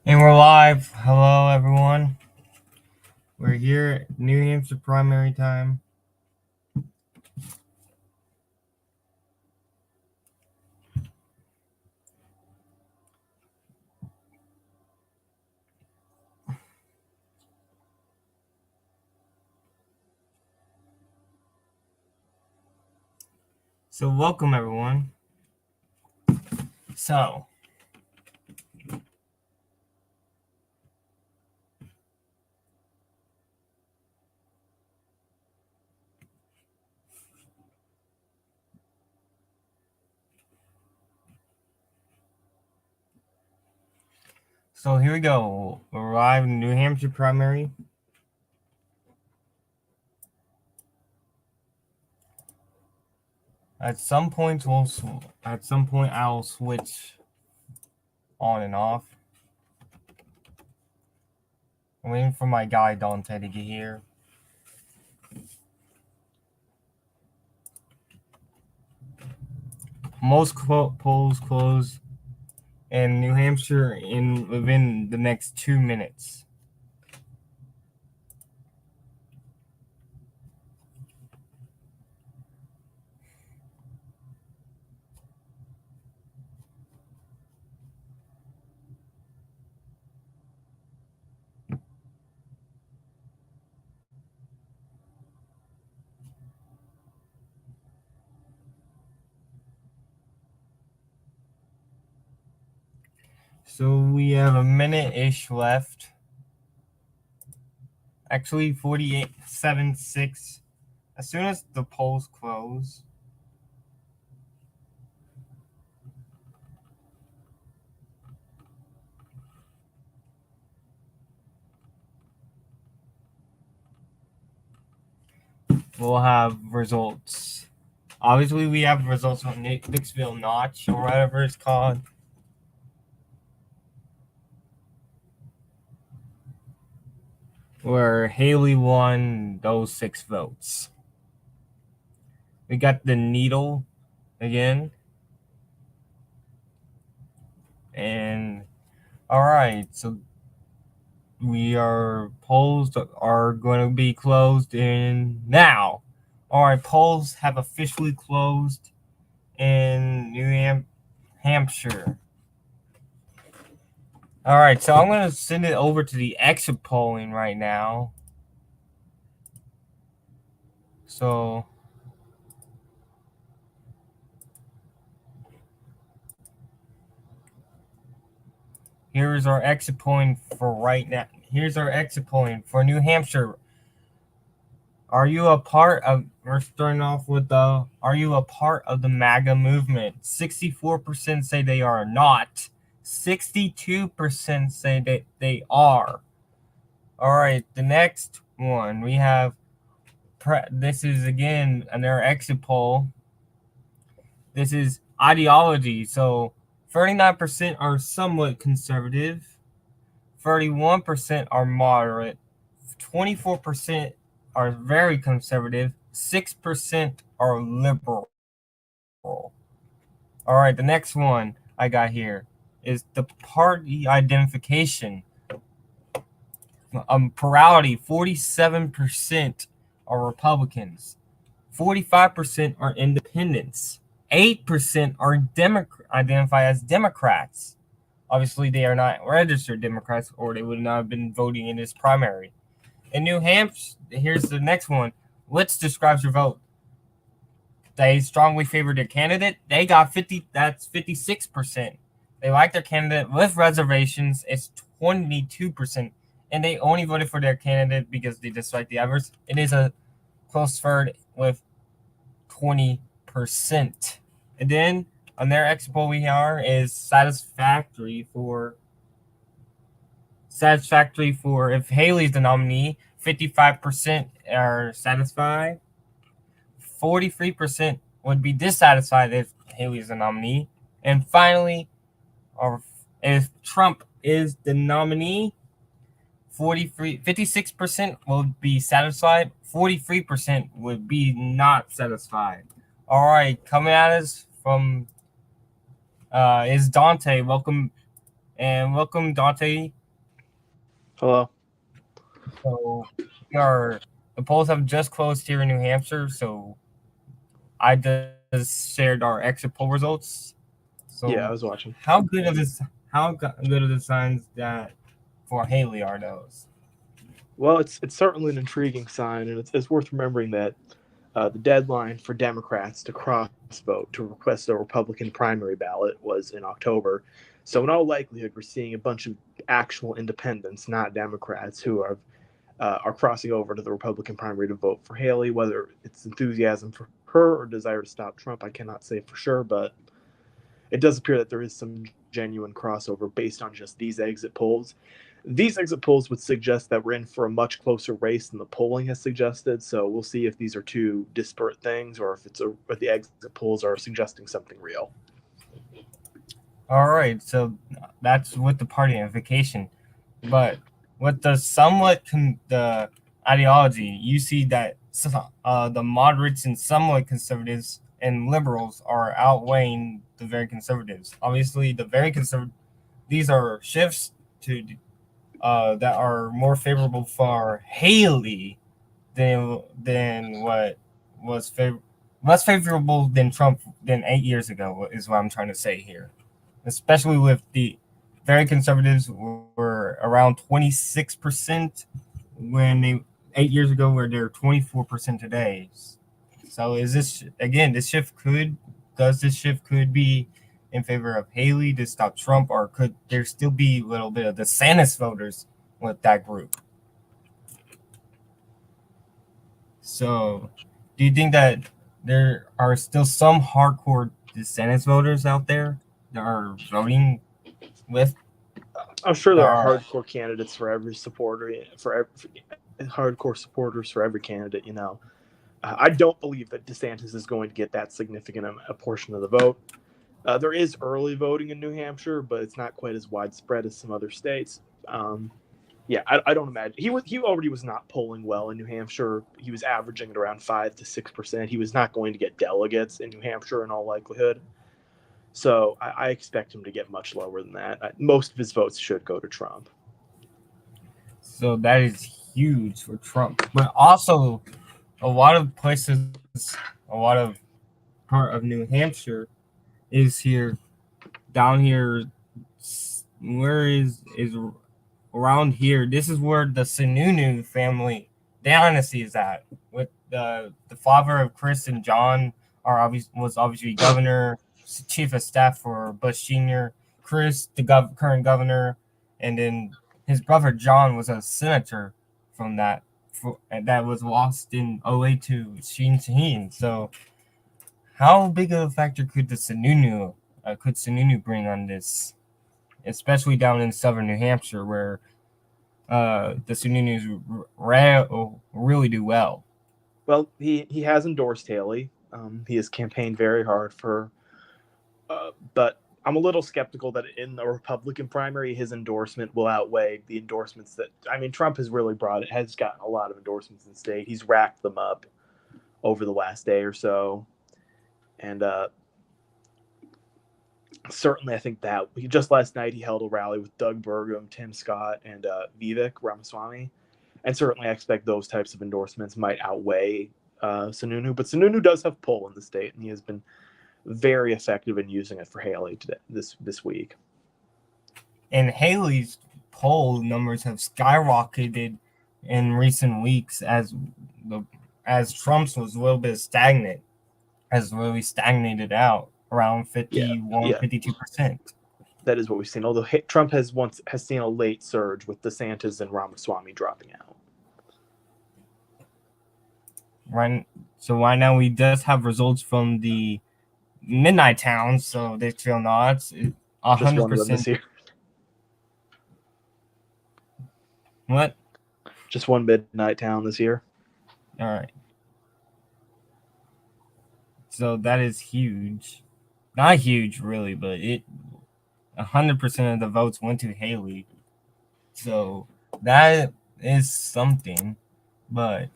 And we're live. Hello, everyone. We're here at New Hampshire primary time. So, welcome, everyone. So, here we go. We're live in New Hampshire primary. At some point, I'll switch on and off. I'm waiting for my guy Dante to get here. Most polls close in New Hampshire within the next 2 minutes. So we have a minute-ish left. Actually, 48.76. As soon as the polls close, we'll have results. Obviously, we have results from Nicksville Notch or whatever it's called. Where Haley won those 6 votes. We got the needle again. And all right, so polls are going to be closed in now. All right, polls have officially closed in New Hampshire. All right, so I'm going to send it over to the exit polling right now. So here's our exit polling for right now. Here's our exit polling for New Hampshire. Are you a part of, we're starting off with are you a part of the MAGA movement? 64% say they are not. 62% say that they are. All right, the next one, we have, this is again another exit poll. This is ideology. So 39% are somewhat conservative. 31% are moderate. 24% are very conservative. 6% are liberal. All right, the next one I got here is the party identification. Plurality, 47% are Republicans. 45% are independents. 8% are identify as Democrats. Obviously, they are not registered Democrats, or they would not have been voting in this primary. In New Hampshire, here's the next one. Which describes your vote? They strongly favor their candidate. They got 50. That's 56%. They like their candidate with reservations. It's 22%, and they only voted for their candidate because they dislike the others. It is a close third with 20%. And then on their exit poll we are is satisfactory for if Haley's the nominee. 55% are satisfied. 43% would be dissatisfied if Haley is the nominee. And finally, or if Trump is the nominee, 56% would be satisfied. 43% would be not satisfied. All right, coming at us from is Dante. Welcome And welcome, Dante. Hello. So the polls have just closed here in New Hampshire. So I just shared our exit poll results. So Yeah, I was watching. how good are the signs that for Haley are those? Well, it's certainly an intriguing sign, and it's worth remembering that the deadline for Democrats to cross vote to request a Republican primary ballot was in October. So, in all likelihood, we're seeing a bunch of actual independents, not Democrats, who are crossing over to the Republican primary to vote for Haley. Whether it's enthusiasm for her or desire to stop Trump, I cannot say for sure, but it does appear that there is some genuine crossover based on just these exit polls. These exit polls would suggest that we're in for a much closer race than the polling has suggested. So we'll see if these are two disparate things or if the exit polls are suggesting something real. All right, so that's with the party unification, but with the ideology, you see that the moderates and somewhat conservatives and liberals are outweighing the very conservatives. Obviously, the very conservative these are shifts to that are more favorable for Haley than what was less favorable than Trump than 8 years ago is what I'm trying to say here. Especially with the very conservatives were around 26% when they 8 years ago, where they're 24% today. So is this again? This shift could be in favor of Haley to stop Trump, or could there still be a little bit of the DeSantis voters with that group? So, do you think that there are still some hardcore DeSantis voters out there that are voting with I'm sure that there are are hardcore candidates for every supporter, hardcore supporters for every candidate. I don't believe that DeSantis is going to get that significant a portion of the vote. There is early voting in New Hampshire, but it's not quite as widespread as some other states. Yeah, I don't imagine he already was not polling well in New Hampshire. He was averaging at around 5 to 6%. He was not going to get delegates in New Hampshire in all likelihood. So I expect him to get much lower than that. Most of his votes should go to Trump. so that is huge for Trump. But also, a lot of places, a lot of part of New Hampshire is here, down here. Where is around here? This is where the Sununu family dynasty is at. With the father of Chris and John was obviously governor, chief of staff for Bush Senior. Chris, the current governor, and then his brother John was a senator from that was lost in '08 to Sheen Shaheen. So how big of a factor could Sununu bring on this, especially down in southern New Hampshire, where the Sununus really do well? Well, he has endorsed Haley. He has campaigned very hard for, but I'm a little skeptical that in the Republican primary, his endorsement will outweigh the endorsements that Trump has really has gotten a lot of endorsements in the state. He's racked them up over the last day or so, and certainly I think that just last night he held a rally with Doug Burgum, Tim Scott, and Vivek Ramaswamy, and certainly I expect those types of endorsements might outweigh Sununu. But Sununu does have pull in the state, and he has been very effective in using it for Haley today, this week. And Haley's poll numbers have skyrocketed in recent weeks the as Trump's was a little bit stagnant, has really stagnated out around Yeah, 51, yeah, 52%. that is what we've seen. Although Trump has seen a late surge with DeSantis and Ramaswamy dropping out. Right. So right now we just have results from the midnight towns, so they feel not Just one of them 100%. this year. What? Just one midnight town this year. All right. So that is huge. Not huge, really, but 100% of the votes went to Haley. So that is something, but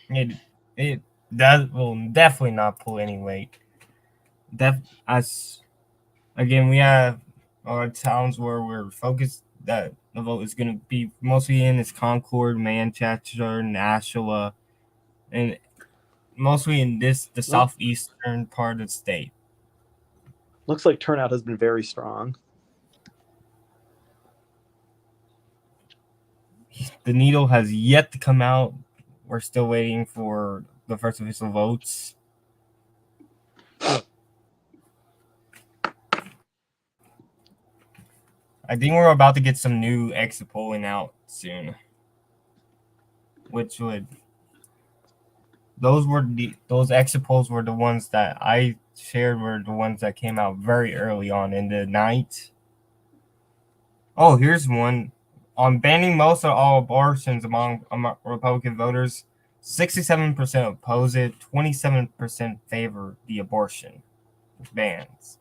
it it does will definitely not pull any weight. As again, we have towns where we're focused that the vote is going to be mostly in is Concord, Manchester, Nashua, and mostly in the Well, southeastern part of the state. looks like turnout has been very strong. The needle has yet to come out. We're still waiting for the first official votes. I think we're about to get some new exit polling out soon, which would those exit polls were the ones that I shared were the ones that came out very early on in the night. Oh, here's one on banning most of all abortions among Republican voters. 67% oppose it, 27% favor the abortion bans.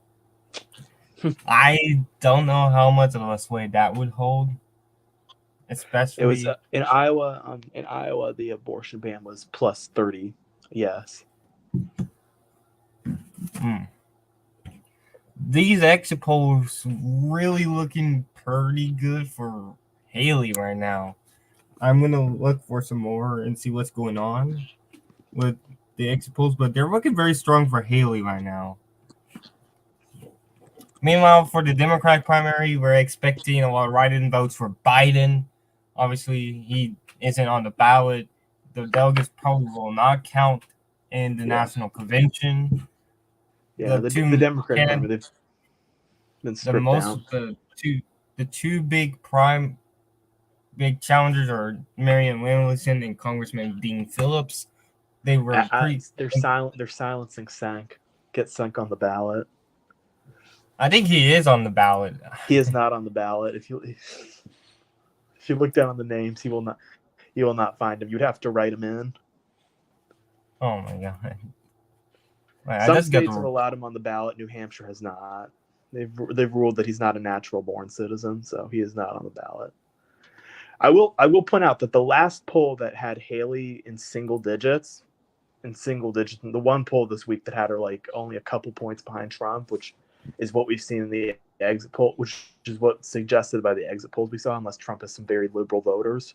I don't know how much of a sway that would hold, It was especially in Iowa. In Iowa, the abortion ban was plus 30. Yes. These exit polls really looking pretty good for Haley right now. I'm gonna look for some more and see what's going on with the exit polls, but they're looking very strong for Haley right now. Meanwhile, for the Democratic primary, we're expecting a lot of write-in votes for Biden. Obviously, he isn't on the ballot. The delegates probably will not count in the national convention. Yeah, the Democratic primary, they've been stripped down. The two big challengers are Marianne Williamson and Congressman Dean Phillips. They were They're silencing Sank. Get Sank on the ballot. I think he is on the ballot. He is not on the ballot. If you look down on the names, you will not find him. You'd have to write him in. Oh my god! Some states have allowed him on the ballot. New Hampshire has not. They've ruled that he's not a natural-born citizen, so he is not on the ballot. I will point out that the last poll that had Haley in single digits, the one poll this week that had her like only a couple points behind Trump, which is what we've seen in the exit poll, which is what suggested by the exit polls we saw, unless Trump has some very liberal voters,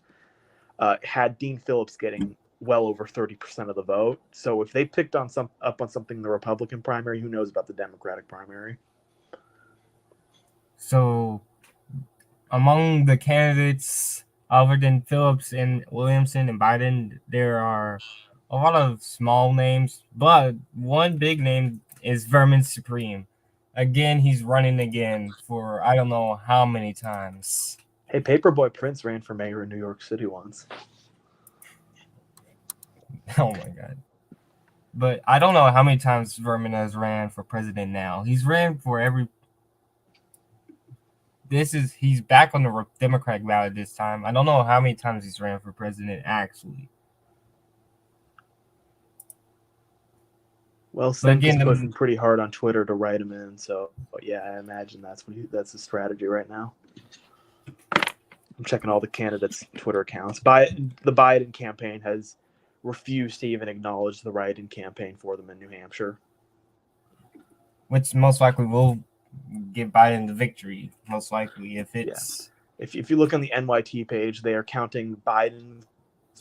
had Dean Phillips getting well over 30% of the vote. So if they picked up on something in the Republican primary, who knows about the Democratic primary? So among the candidates other than Phillips and Williamson and Biden, there are a lot of small names, but one big name is Vermin Supreme. Again, he's running again for I don't know how many times. Hey, Paperboy Prince ran for mayor in New York City once. Oh my god. But I don't know how many times Vermin has ran for president now. He's ran for every he's back on the Democratic ballot this time. I don't know how many times he's ran for president actually. Well, Senk is pushing pretty hard on Twitter to write him in, so yeah, I imagine that's the strategy right now. I'm checking all the candidates' Twitter accounts. The Biden campaign has refused to even acknowledge the write-in campaign for them in New Hampshire, which most likely will give Biden the victory. Most likely, if it's if you look on the NYT page, they are counting Biden's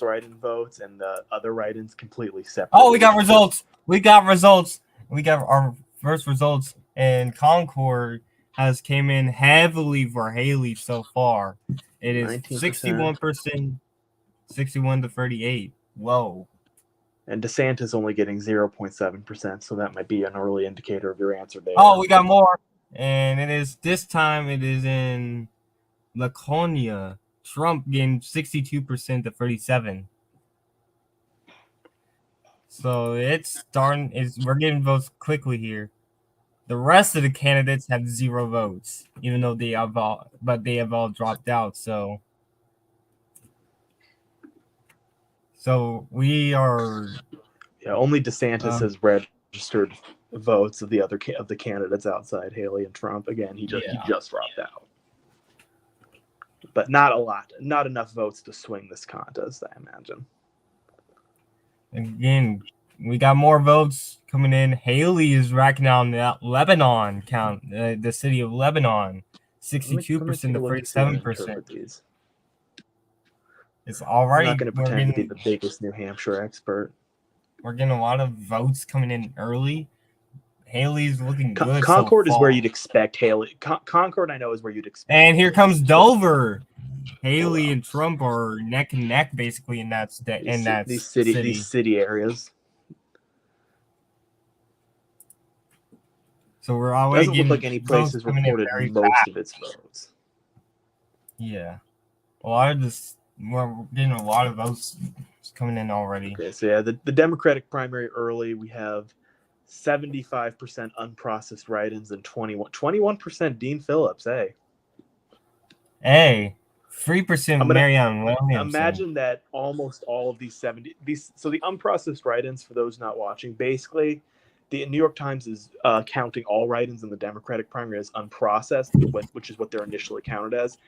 write-in votes and the other write-ins completely separate. Oh, we got results. We got our first results, and Concord has came in heavily for Haley so far. It is 61%, 61 to 38. Whoa. And DeSantis only getting 0.7%, so that might be an early indicator of your answer there. Oh, we got more. And this time it is in Laconia. Trump getting 62% to 37. So we're getting votes quickly here. The rest of the candidates have 0 votes, even though they have all dropped out. So we are. Yeah, only DeSantis has registered votes of the candidates outside Haley and Trump. Again, he just dropped out, but not a lot, not enough votes to swing this contest, I imagine. Again, we got more votes coming in. Haley is racking down the Lebanon count, the city of Lebanon, 62% to 47%. These. It's I'm already not going to pretend to be the biggest New Hampshire expert. We're getting a lot of votes coming in early. Haley's looking good. Concord so is where you'd expect Haley. Concord, I know, is where you'd expect. And here comes Dover. Haley and Trump are neck and neck basically in that these city areas. So we're already doesn't look like any place has reported most of its votes. Yeah, a lot of this. We're getting a lot of votes coming in already. Okay, so yeah, the Democratic primary early, we have 75% unprocessed write-ins and 21% Dean Phillips. Hey, 3% Marianne Williamson. Imagine that almost all of these so the unprocessed write-ins, for those not watching, basically the New York Times is counting all write-ins in the Democratic primary as unprocessed, which is what they're initially counted as.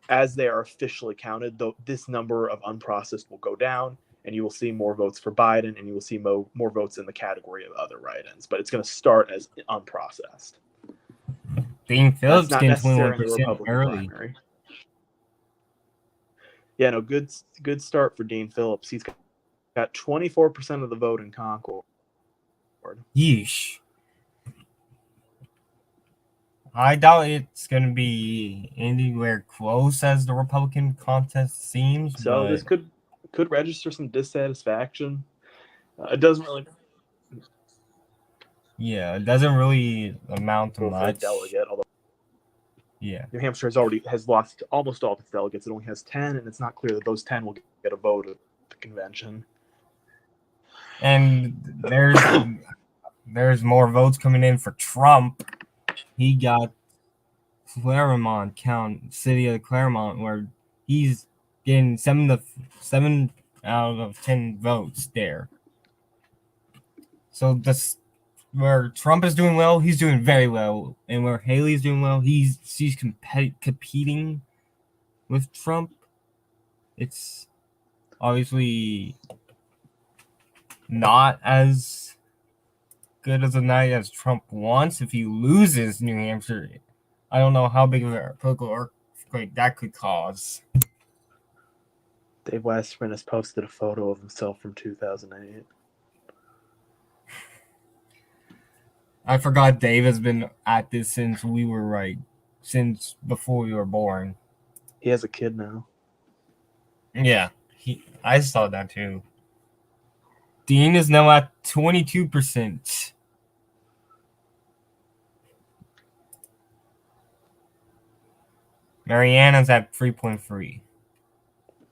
As they are officially counted, though, this number of unprocessed will go down, and you will see more votes for Biden, and you will see more votes in the category of other write-ins. But it's going to start as unprocessed. Dean Phillips getting 21% early. Primary. Yeah, no, good start for Dean Phillips. He's got 24% of the vote in Concord. Yeesh. I doubt it's going to be anywhere close as the Republican contest seems. So this could register some dissatisfaction. It doesn't really. Yeah, it doesn't really amount to much. Delegate, although yeah, New Hampshire has lost almost all of its delegates. It only has 10, and it's not clear that those 10 will get a vote at the convention. And there's more votes coming in for Trump. He got Claremont city of Claremont, where he's getting 7 out of 10 votes there. So where Trump is doing well, he's doing very well, and where Haley's doing well, she's competing with Trump. It's obviously not as good as a night as Trump wants. If he loses New Hampshire, I don't know how big of a political earthquake that could cause. Dave Westerman has posted a photo of himself from 2008. I forgot Dave has been at this since before we were born. He has a kid now. Yeah, I saw that too. Dean is now at 22%. Mariana's at 3.3.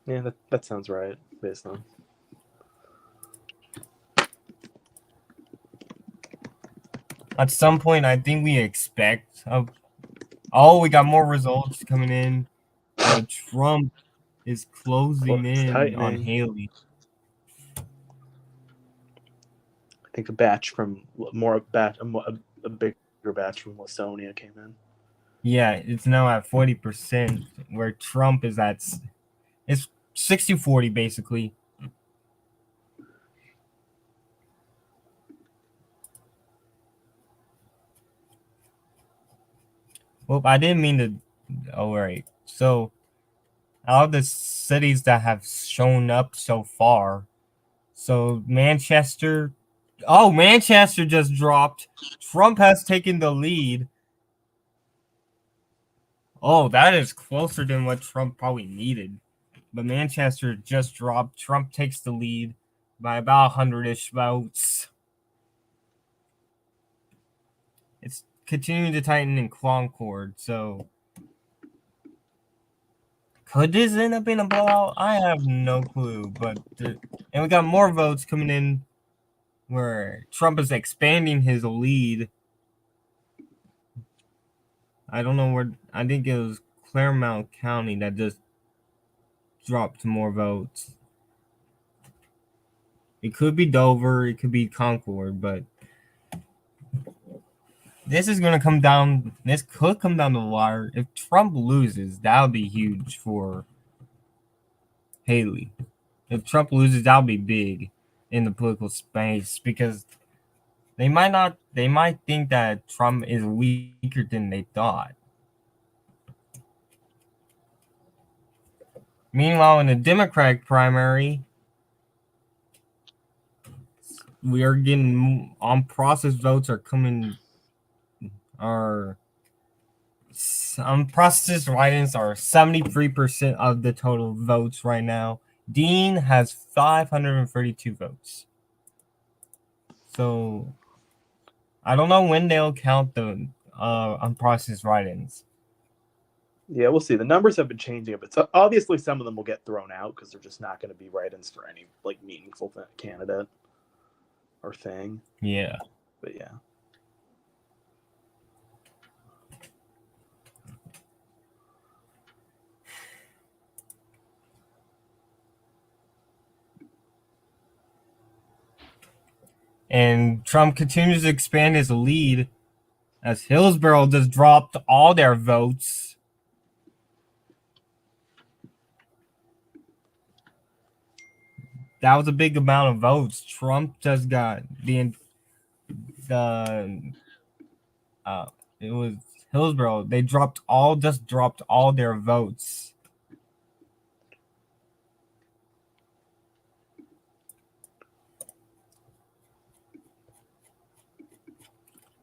Yeah, that sounds right, based on. At some point, I think we expect. We got more results coming in. Trump is closing in on Haley. I think a bigger batch from Lasonia came in. Yeah, it's now at 40%, where Trump is at. It's 60-40 basically. Well, I didn't mean to. All right. So, out of the cities that have shown up so far, so Manchester just dropped. Trump has taken the lead. Oh, that is closer than what Trump probably needed. But Manchester just dropped. Trump takes the lead by about 100-ish votes. It's continuing to tighten in Concord, so could this end up in a blowout? I have no clue, and we got more votes coming in where Trump is expanding his lead. I don't know where. I think it was Claremont County that just dropped more votes. It could be Dover, it could be Concord, but this is going to come down. This could come down to the wire. If Trump loses, that would be huge for Haley. If Trump loses, that would be big. in the political space because they might think that Trump is weaker than they thought. Meanwhile, in the Democratic primary, we are getting unprocessed votes are coming. Are unprocessed write-ins are 73% of the total votes right now. Dean has 532 votes. So I don't know when they'll count the unprocessed write-ins. Yeah, we'll see. The numbers have been changing a bit. So obviously, some of them will get thrown out because they're just not going to be write-ins for any like meaningful candidate or thing. Yeah. But yeah. And Trump continues to expand his lead as Hillsborough just dropped all their votes. That was a big amount of votes. Trump just got it was Hillsborough. They dropped all their votes.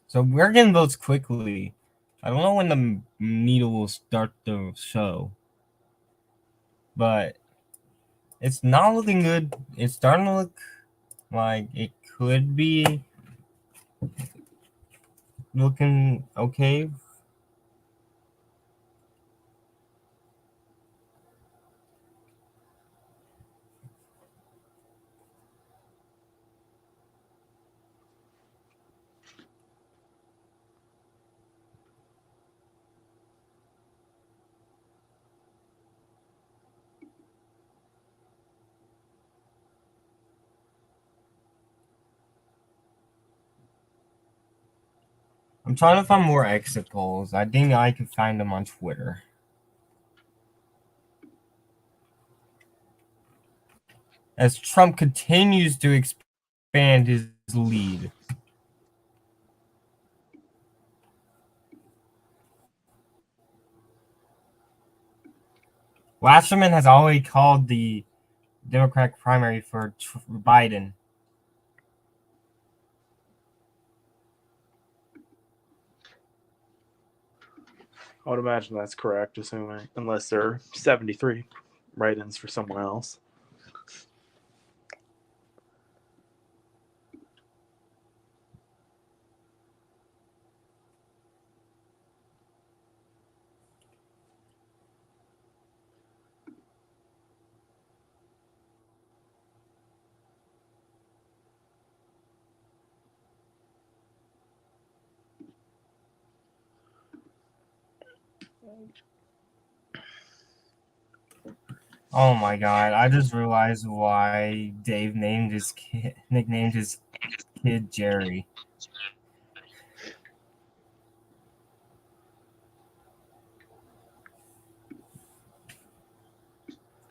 So we're getting votes quickly. I don't know when the needle will start to show, but it's not looking good. It's starting to look like it could be looking okay. I'm trying to find more exit polls. I think I can find them on Twitter. As Trump continues to expand his lead. Wasserman has already called the Democratic primary for Biden. I would imagine that's correct, assuming unless there are 73 write-ins for someone else. Oh my god, I just realized why Dave nicknamed his kid Jerry.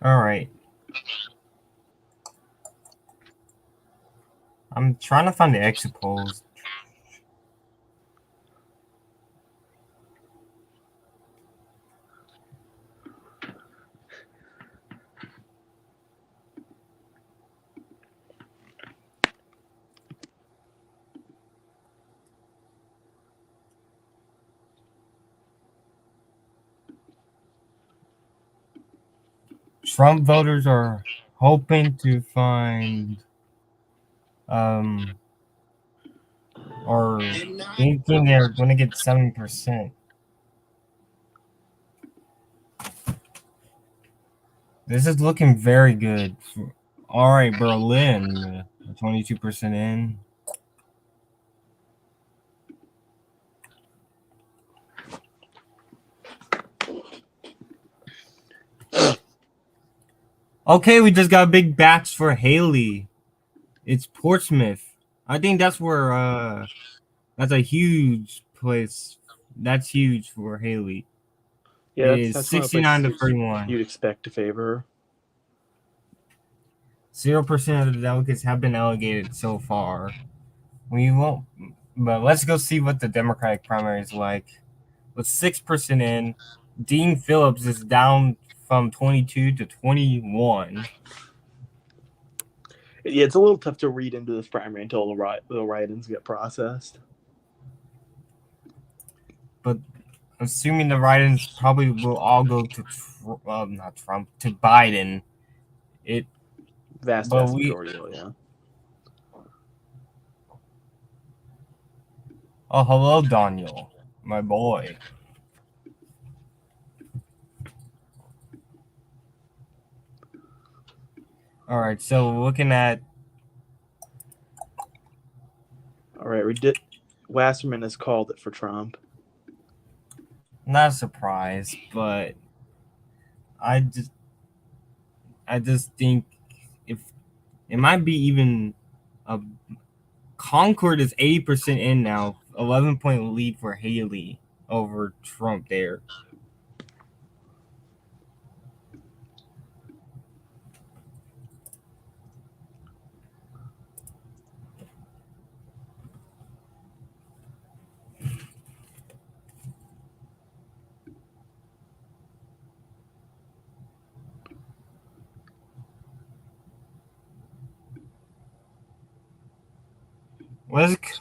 Alright. I'm trying to find the exit polls. Trump voters are hoping to find or thinking they're going to get 7%. This is looking very good. All right, Berlin, 22% in. Okay, we just got a big batch for Haley. It's Portsmouth. I think that's where that's a huge place. That's huge for Haley. Yeah, It is that's one of the 69 to places 31. you'd expect to favor her. 0% of the delegates have been delegated so far. We won't, but let's go see what the Democratic primary is like. With 6% in, Dean Phillips is down from 22 to 21. Yeah, it's a little tough to read into this primary until the write-ins get processed. But assuming the write-ins probably will all go to not Trump, to Biden. Vast majority, yeah. Oh, hello, Daniel, my boy. All right, so looking at. All right, Wasserman has called it for Trump. Not a surprise, but I just think if it might be even a Concord is 80% in now, 11-point lead for Haley over Trump there.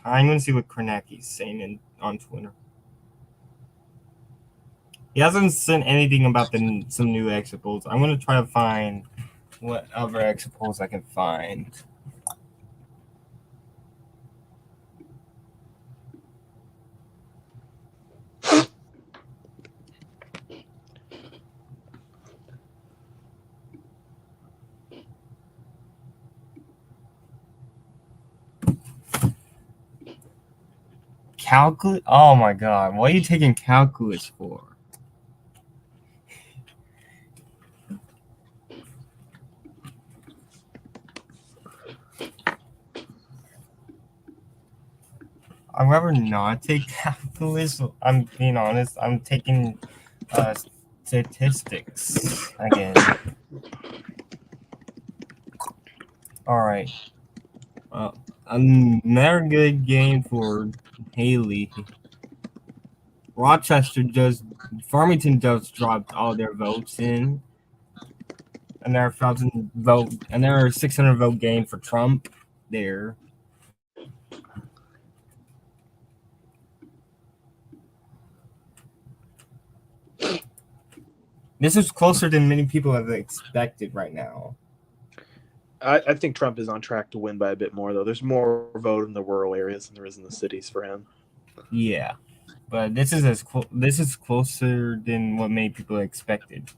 I'm going to see what Kornacki's saying on Twitter. He hasn't sent anything about some new exit polls. I'm going to try to find what other exit polls I can find. Calculus? Oh my god, what are you taking calculus for? I'd rather not take calculus. I'm being honest. I'm taking statistics again. All right. Another good game for Haley. Farmington just dropped all their votes in. Another 1,000 vote, another 600 vote gain for Trump there. This is closer than many people have expected right now. I think Trump is on track to win by a bit more, though. There's more vote in the rural areas than there is in the cities for him. Yeah, but this is closer than what many people expected.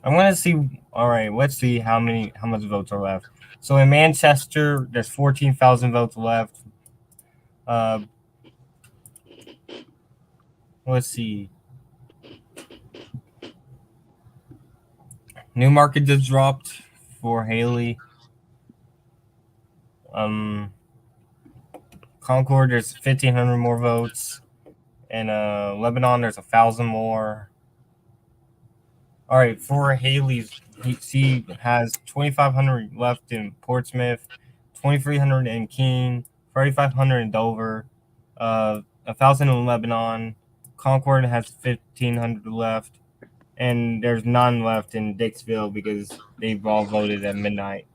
I want to see. All right, let's see how much votes are left. So in Manchester, there's 14,000 votes left. Let's see. Newmarket just dropped for Haley. Concord, there's 1,500 more votes. And Lebanon, there's 1,000 more. All right, for Haley's, she has 2,500 left in Portsmouth, 2,300 in Keene, 3,500 in Dover, 1,000 in Lebanon. Concord has 1,500 left, and there's none left in Dixville because they've all voted at midnight.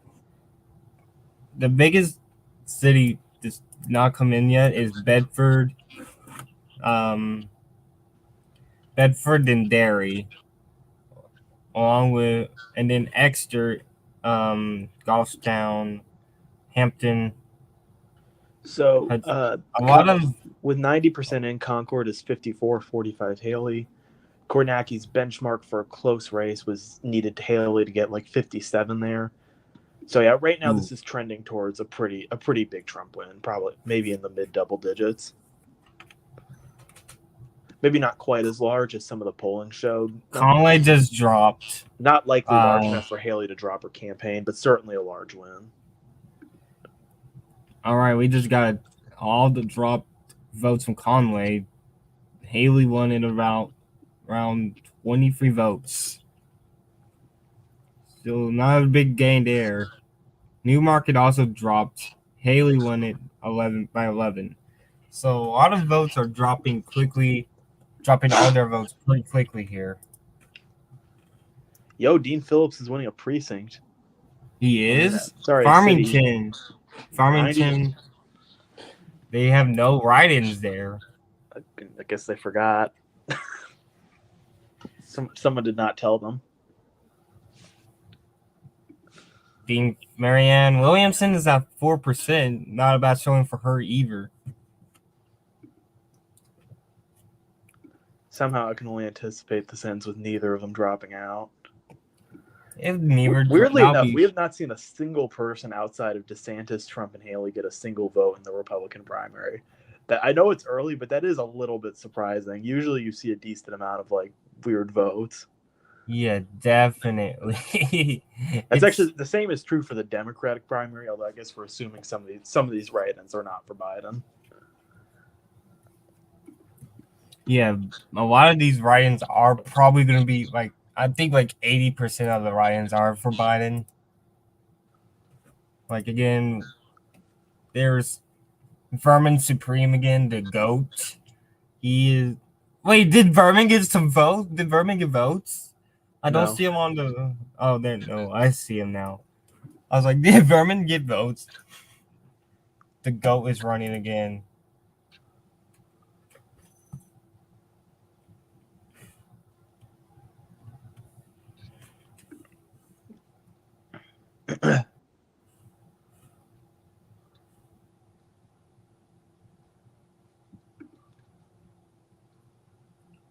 The biggest city that's not come in yet is Bedford, Bedford and Derry, along with, and then Exeter, Goffstown, Hampton. So a lot of with 90% in, Concord is 54-45 Haley. Kornacki's benchmark for a close race was needed Haley to get like 57 there. So yeah, right now this is trending towards a pretty big Trump win, probably maybe in the mid double digits. Maybe not quite as large as some of the polling showed. Conway just dropped. Not likely large enough for Haley to drop her campaign, but certainly a large win. All right, we just got all the dropped votes from Conway. Haley won it around 23 votes. So not a big gain there. Newmarket also dropped. Haley won it 11. So a lot of votes are dropping quickly, dropping all their votes pretty quickly here. Yo, Dean Phillips is winning a precinct. He I mean, is sorry, a city. Farmington. 90. Farmington. They have no write-ins there. I guess they forgot. Someone did not tell them. Marianne Williamson is at 4%. Not a bad showing for her either. Somehow I can only anticipate this ends with neither of them dropping out. If neither, Weirdly enough, we have not seen a single person outside of DeSantis, Trump, and Haley get a single vote in the Republican primary. That I know it's early, but that is a little bit surprising. Usually, you see a decent amount of like weird votes. Yeah, definitely. That's actually the same is true for the Democratic primary. Although I guess we're assuming some of these write-ins are not for Biden. Yeah, a lot of these write-ins are probably going to be like, I think like 80% of the write-ins are for Biden. Like again, there's Vermin Supreme again, the GOAT. He is. Wait, did Vermin get some votes? Did Vermin get votes? I don't see him on the. Oh, there. No, I see him now. I was like, did Vermin get votes? The GOAT is running again.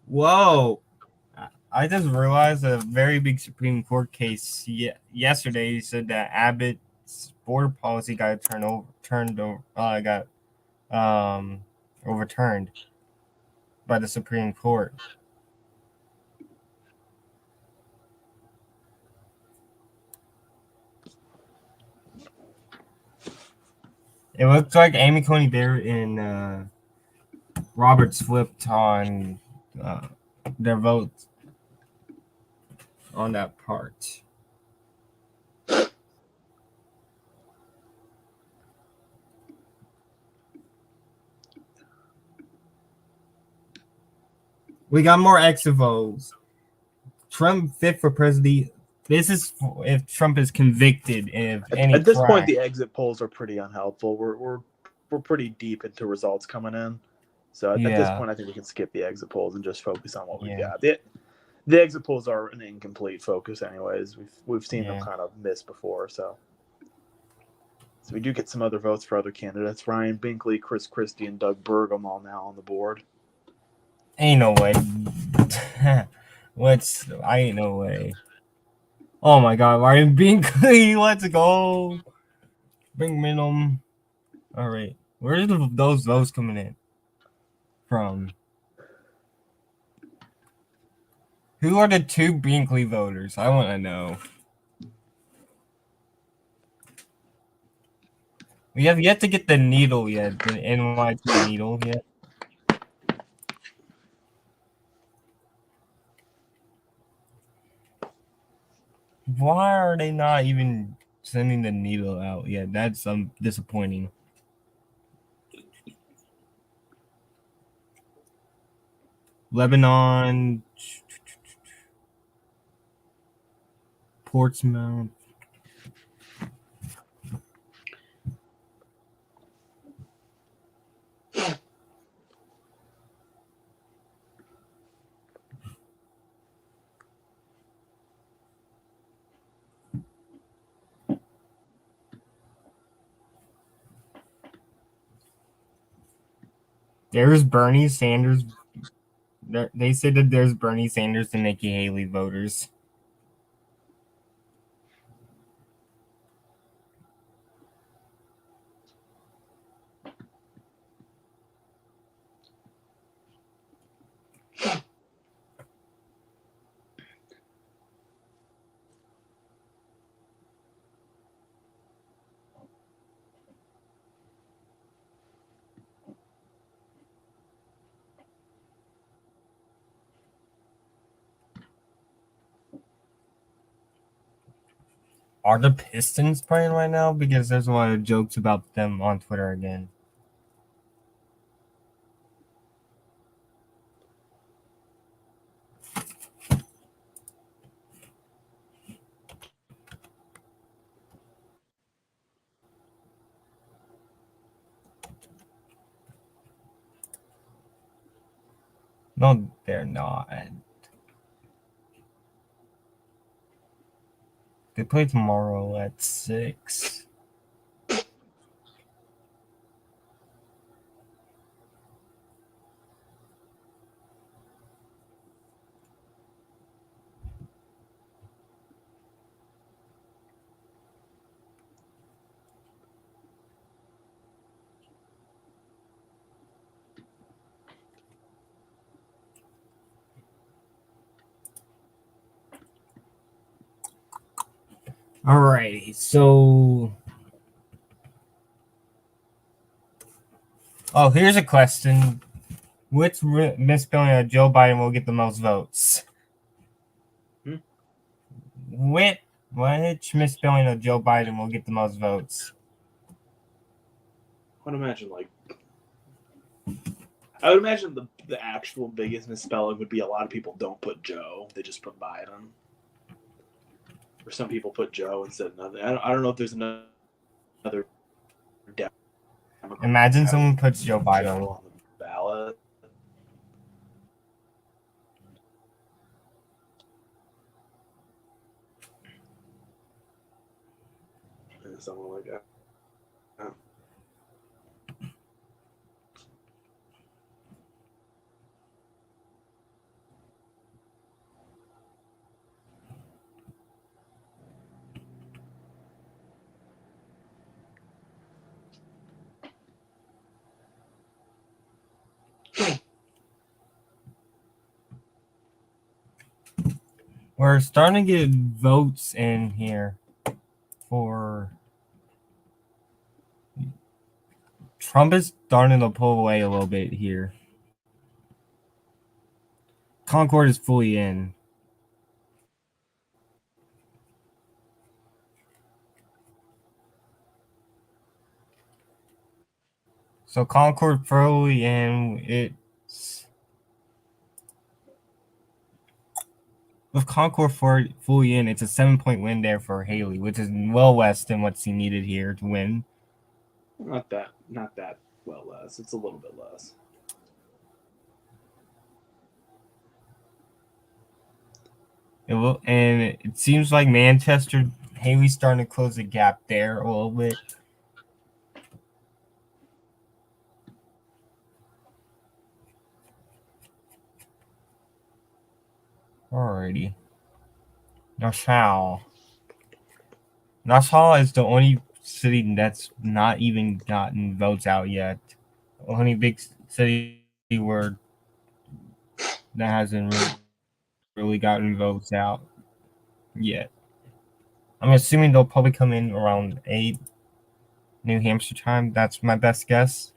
Whoa. I just realized a very big Supreme Court case yesterday said that Abbott's border policy got overturned by the Supreme Court. It looks like Amy Coney Barrett and Roberts flipped on their votes on that part. We got more exit votes. Trump fit for president. This is if Trump is convicted of any At this crime. point, the exit polls are pretty unhelpful. We're pretty deep into results coming in, so at this point, I think we can skip the exit polls and just focus on what we've got. The exit polls are an incomplete focus, anyways. We've seen them kind of miss before, so we do get some other votes for other candidates. Ryan Binkley, Chris Christie, and Doug Burgum all now on the board. Ain't no way. Ain't no way. Oh my God, Ryan Binkley, let's go. Bring minimum. All right, where's those votes coming in from? Who are the two Binkley voters? I want to know. We have yet to get the needle yet, the NYT needle yet. Why are they not even sending the needle out yet? That's disappointing. Lebanon, Portsmouth. There's Bernie Sanders. They said that there's Bernie Sanders and Nikki Haley voters. Are the Pistons playing right now? Because there's a lot of jokes about them on Twitter again. No, they're not. They play tomorrow at 6. Alrighty, so here's a question: which misspelling of Joe Biden will get the most votes? Which misspelling of Joe Biden will get the most votes? I would imagine the actual biggest misspelling would be a lot of people don't put Joe; they just put Biden. Or some people put Joe instead of nothing. I don't know if there's another. Imagine someone puts Joe Biden Joe on the ballot. Something like that. We're starting to get votes in here for Trump is starting to pull away a little bit here. Concord is fully in. So Concord fully in. It's with Concord fully in. It's a 7-point win there for Haley, which is well less than what's he needed here to win. Not that well less. It's a little bit less. And it seems like Manchester, Haley's starting to close the gap there a little bit. Alrighty. Nassau is the only city that's not even gotten votes out yet. The only big city where that hasn't really gotten votes out yet. I'm assuming they'll probably come in around 8 New Hampshire time. That's my best guess.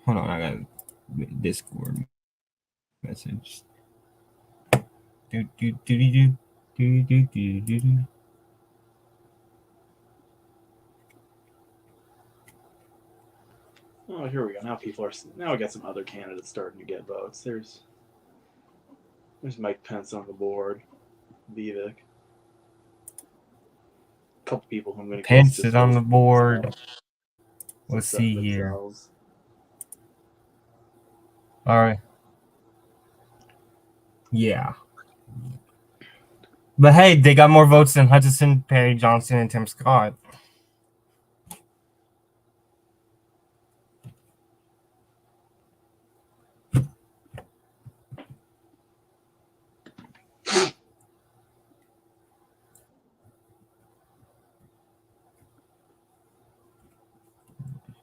Hold on, I got a Discord message. Oh, here we go. Now we got some other candidates starting to get votes. There's Mike Pence on the board, Vivek. A couple people who I'm going to guess Pence is on the board. Let's see here. All right. Yeah. But hey, they got more votes than Hutchinson, Perry Johnson, and Tim Scott.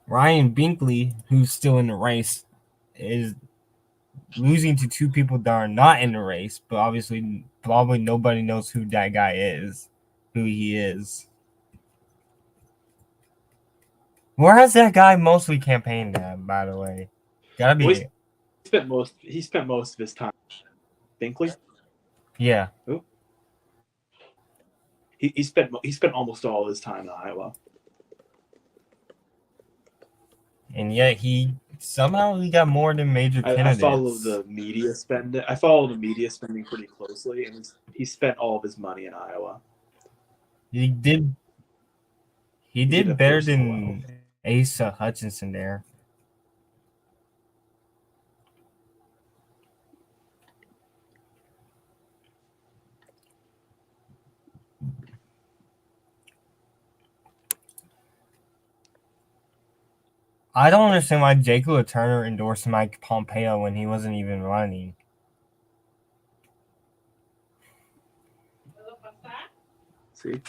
Ryan Binkley, who's still in the race, is losing to 2 people that are not in the race, but obviously probably nobody knows who that guy is, who he is. Where has that guy mostly campaigned at, by the way? Gotta be. He spent most of his time. Binkley? Yeah. Ooh. He spent almost all his time in Iowa. And yet he got more than major I follow candidates. the media spend. I follow the media spending pretty closely, and he spent all of his money in Iowa. He did he He did did a better personal well. than Asa Hutchinson there. I don't understand why Jacob Turner endorsed Mike Pompeo when he wasn't even running. See,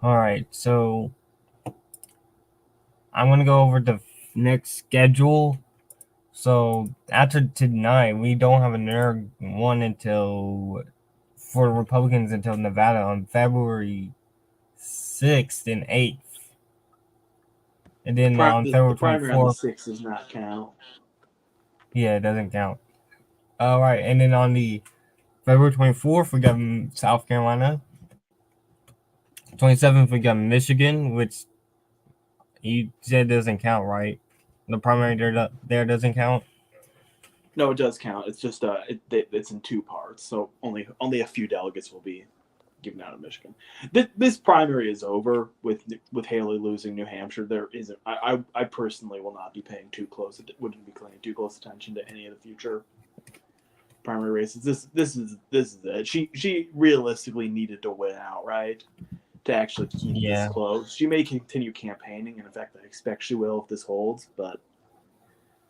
All right, so I'm gonna go over the next schedule. So after tonight, we don't have another one until for Republicans until Nevada on February 6th and 8th, and then on the February primary on the 24th. 6th does not count. Yeah, it doesn't count. All right, and then on the February 24th, we got South Carolina. 27th, we got Michigan, which you said doesn't count, right? The primary there doesn't count. No, it does count. It's just it's in two parts, so only a few delegates will be given out of Michigan. This primary is over with Haley losing New Hampshire. There isn't. I personally will not be paying too close. Wouldn't be paying too close attention to any of the future primary races. This is it. She realistically needed to win outright to actually keep this Yeah, close. She may continue campaigning, and in fact, I expect she will if this holds. But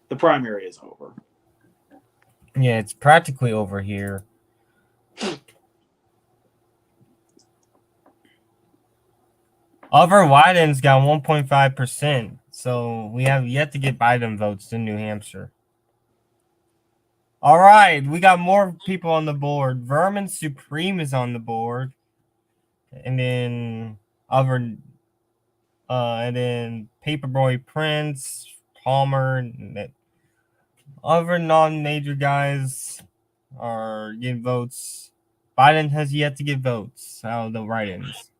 the primary is over. yeah, it's practically over here. Oliver Wyden's got 1.5%, so we have yet to get Biden votes in New Hampshire. All right, we got more people on the board. Vermin Supreme is on the board, and then and then Paperboy Prince, Palmer, and other non-major guys are getting votes. Biden has yet to get votes out of the write-ins.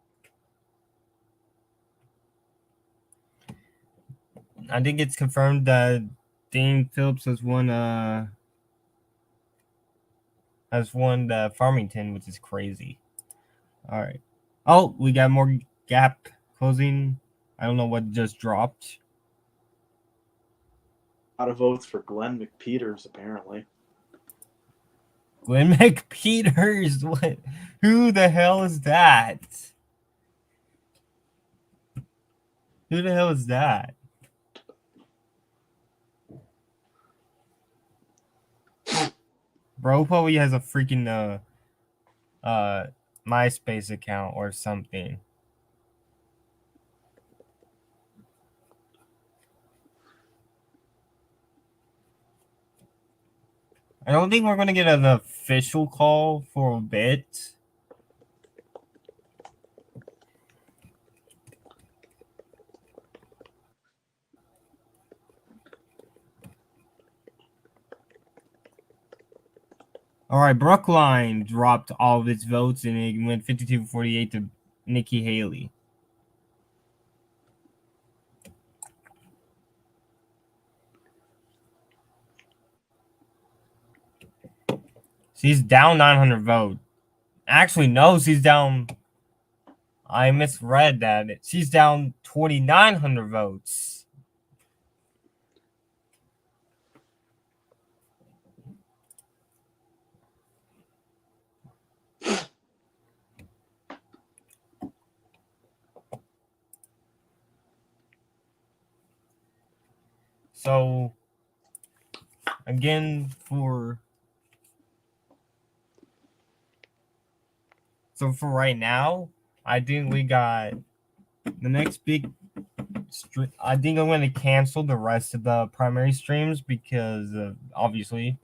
I think it's confirmed that Dane Phillips has won the Farmington, which is crazy. All right. Oh, we got more gap closing. I don't know what just dropped. A lot of votes for Glenn McPeters, apparently. Glenn McPeters. What? Who the hell is that? Who the hell is that? Bro probably has a freaking MySpace account or something. I don't think we're gonna get an official call for a bit. All right, Brookline dropped all of its votes and it went 52-48 to Nikki Haley. She's down 900 votes. Actually, no, she's down. I misread that. She's down 2,900 votes. So, again, for right now, I think we got the next big I think I'm going to cancel the rest of the primary streams because obviously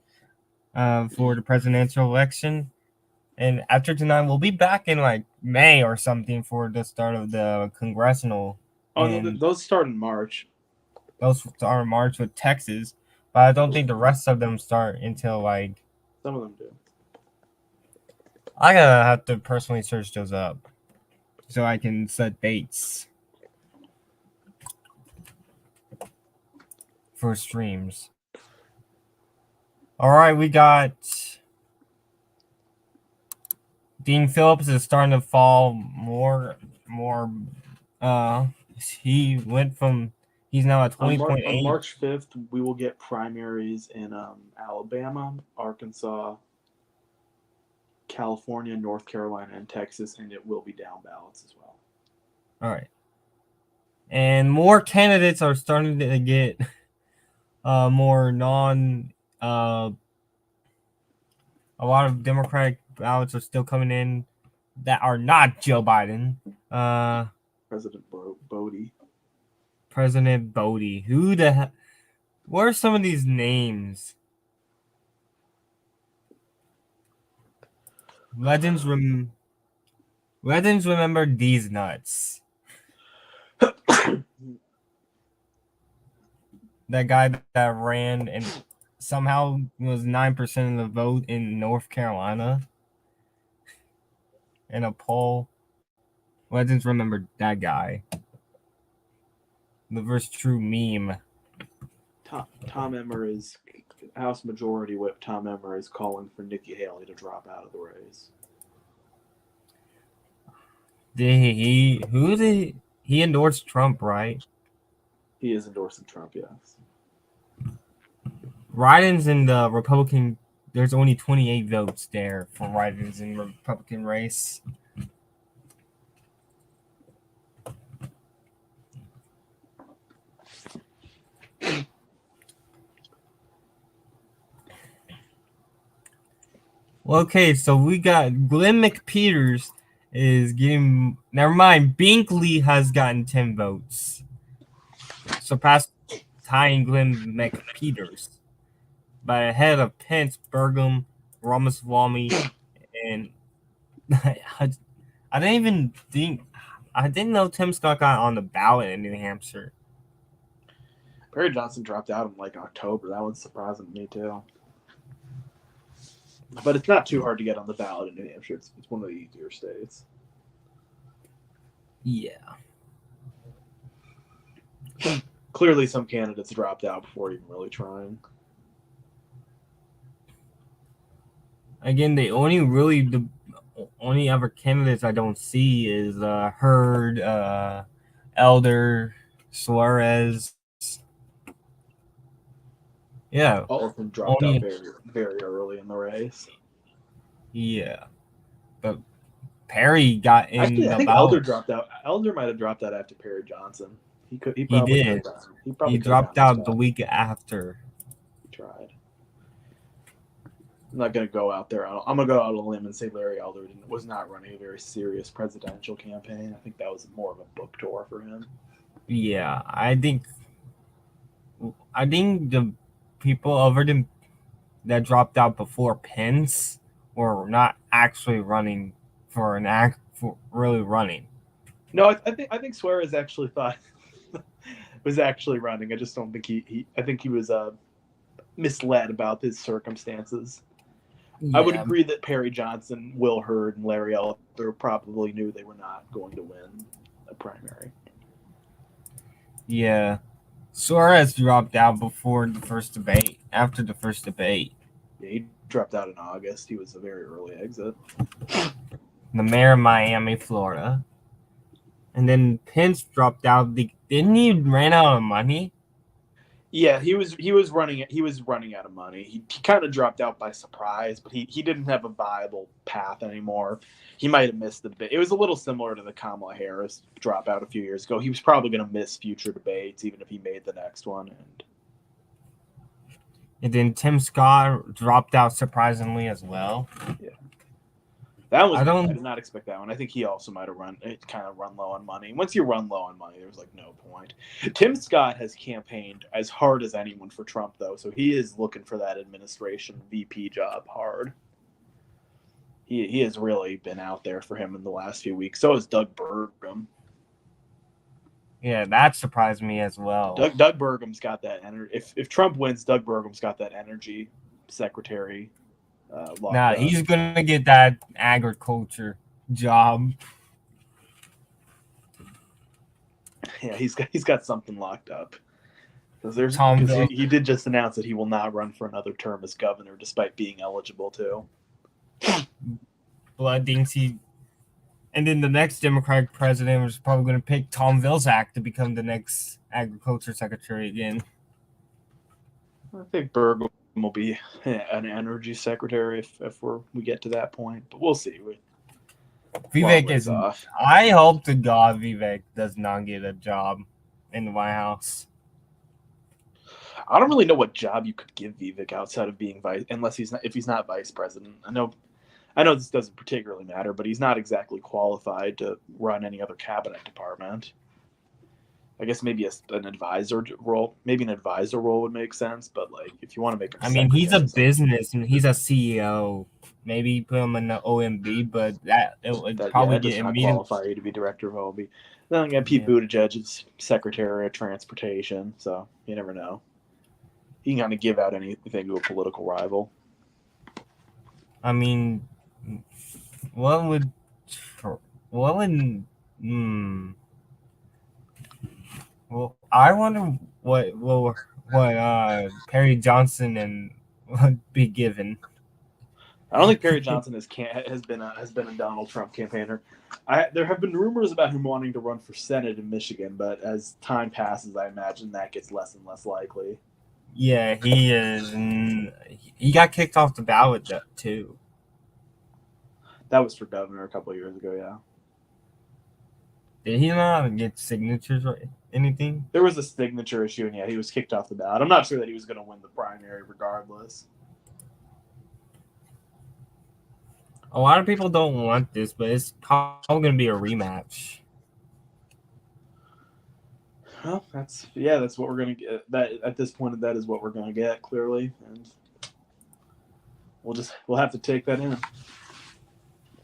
for the presidential election. And after tonight, we'll be back in like May or something for the start of the congressional. Oh no, And those start in March. those are in March with Texas, but I don't think the rest of them start until like. Some of them do. I gotta have to personally search those up so I can set dates for streams. All right, we got Dean Phillips is starting to fall more. He went from he's now at 20.8. On March 5th, we will get primaries in Alabama, Arkansas, California, North Carolina, and Texas, and it will be down ballots as well. All right, and more candidates are starting to get more non. A lot of Democratic ballots are still coming in that are not Joe Biden. President Bodie. President Bodie. Who the hell? What are some of these names? Legends remember these nuts. That guy that ran and somehow was 9% of the vote in North Carolina in a poll. Legends remember that guy. The first true meme. Tom Emmer is House Majority Whip. Tom Emmer is calling for Nikki Haley to drop out of the race. He endorsed Trump, right? He is endorsing Trump, yes. Write-ins in the Republican, there's only 28 votes there for write-ins in the Republican race. Well, okay, so we got Glenn McPeters is getting. Never mind, Binkley has gotten 10 votes, surpassed tying Glenn McPeters by ahead of Pence, Burgum, Ramaswamy, and I didn't know Tim Scott got on the ballot in New Hampshire. Perry Johnson dropped out in like October. That was surprising to me too. But it's not too hard to get on the ballot in New Hampshire. It's one of the easier states. Yeah. Clearly, some candidates dropped out before even really trying. Again, the only other candidates I don't see is Hurd, Elder, Suarez. Yeah. All of them dropped out very, very early in the race. Yeah. But Perry got in. Actually, I think Elder dropped out. Elder might have dropped out after Perry Johnson. He did. He dropped out the week after. He tried. I'm not going to go out there. I'm going to go out on a limb and say Larry Elder was not running a very serious presidential campaign. I think that was more of a book tour for him. Yeah, I think the people over them that dropped out before Pence were not actually running for really running. No, I think Suarez actually thought was actually running. I just don't think I think he was misled about his circumstances. Yeah. I would agree that Perry Johnson, Will Hurd, and Larry Elder probably knew they were not going to win a primary. Yeah. Suarez dropped out before the first debate, after the first debate. Yeah, he dropped out in August. He was a very early exit. The mayor of Miami, Florida. And then Pence dropped out. Didn't he ran out of money? Yeah, he was running out of money. He kind of dropped out by surprise, but he didn't have a viable path anymore. He might have missed the debate. It was a little similar to the Kamala Harris dropout a few years ago. He was probably going to miss future debates, even if he made the next one. And then Tim Scott dropped out surprisingly as well. Yeah. That was I I don't. did not expect that one. I think he also might have run low on money. Once you run low on money, there's like no point. Tim Scott has campaigned as hard as anyone for Trump, though, so he is looking for that administration VP job hard. He has really been out there for him in the last few weeks. So has Doug Burgum. Yeah, that surprised me as well. Doug Burgum's got that energy. If Trump wins, Doug Burgum's got that energy secretary. Nah, he's gonna get that agriculture job. Yeah, he's got something locked up. Because he did just announce that he will not run for another term as governor, despite being eligible to. Blood Dinksy. And then the next Democratic president was probably going to pick Tom Vilsack to become the next agriculture secretary again. I think Burgum will be an energy secretary if we get to that point, but we'll see. Vivek is off. I hope to God Vivek does not get a job in the White House. I don't really know what job you could give Vivek outside of being if he's not vice president. I know this doesn't particularly matter, but he's not exactly qualified to run any other cabinet department. I guess maybe an advisor role. Maybe an advisor role would make sense, but like if you want to make him, he's a business and he's a CEO. Maybe put him in the OMB, but it would probably does not qualify you to be director of OMB. Then again, Pete Buttigieg is secretary of transportation, so you never know. He can kind of give out anything to a political rival. Well, I wonder what Perry Johnson would be given. I don't think Perry Johnson has been a Donald Trump campaigner. There have been rumors about him wanting to run for Senate in Michigan, but as time passes, I imagine that gets less and less likely. Yeah, he is. He got kicked off the ballot too. That was for governor a couple of years ago, yeah. Did he not get signatures or anything? There was a signature issue, and yeah, he was kicked off the ballot. I'm not sure that he was going to win the primary regardless. A lot of people don't want this, but it's probably going to be a rematch. Well, that's what we're going to get. That at this point, that is what we're going to get clearly, and we'll have to take that in.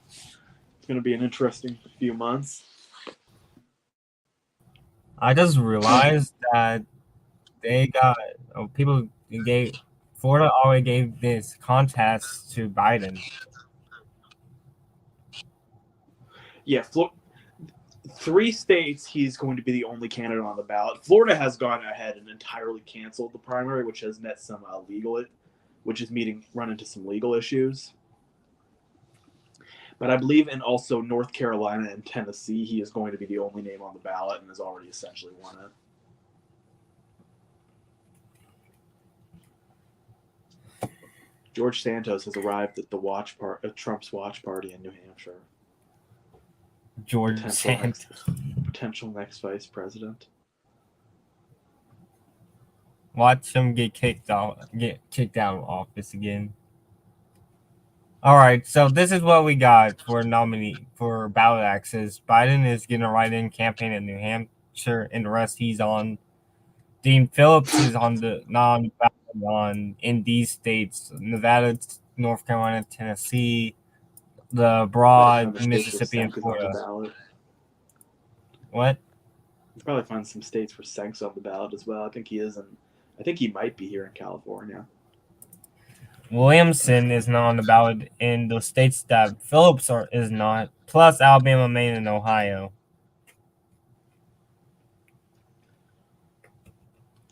It's going to be an interesting few months. I just realized that Florida already gave this contest to Biden. Yeah, 3 states he's going to be the only candidate on the ballot. Florida has gone ahead and entirely canceled the primary, which has met some run into some legal issues. But I believe in also North Carolina and Tennessee, he is going to be the only name on the ballot and has already essentially won it. George Santos has arrived at Trump's watch party in New Hampshire. George Santos, potential next vice president. Watch him get kicked out of office again. All right, so this is what we got for ballot access. Biden is getting a write-in campaign in New Hampshire, and the rest he's on. Dean Phillips is on the non-ballot in these states: Nevada, North Carolina, Tennessee, the broad Mississippi, and Florida. What? You probably find some states where Senk's on the ballot as well. I think he might be here in California. Williamson is not on the ballot in the states that Phillips is not, plus Alabama, Maine, and Ohio.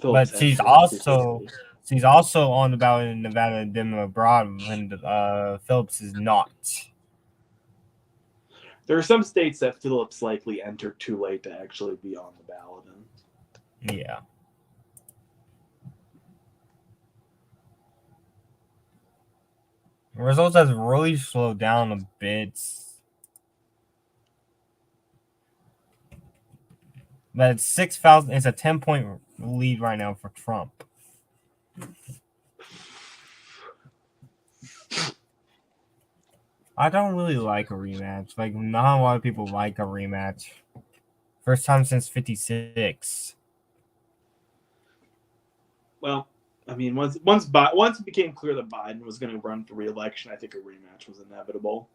But she's also on the ballot in Nevada and Denver abroad when Phillips is not. There are some states that Phillips likely entered too late to actually be on the ballot in. Yeah. Results has really slowed down a bit. But it's 6,000. It's a 10-point lead right now for Trump. I don't really like a rematch. Like, not a lot of people like a rematch. First time since '56. Well, I mean, once it became clear that Biden was going to run for re-election, I think a rematch was inevitable.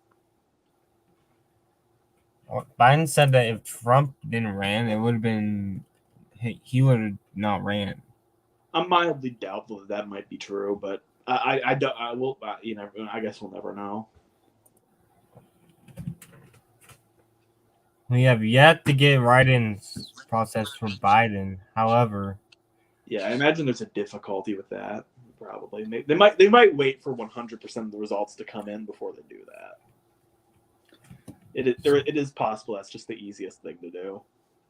Biden said that if Trump didn't ran, it would have been he would have not ran. I'm mildly doubtful that might be true, but I don't. I will. I guess we'll never know. We have yet to get write-ins process for Biden. However, Yeah, I imagine there's a difficulty with that. Probably they might wait for 100% of the results to come in before they do that. It is possible that's just the easiest thing to do.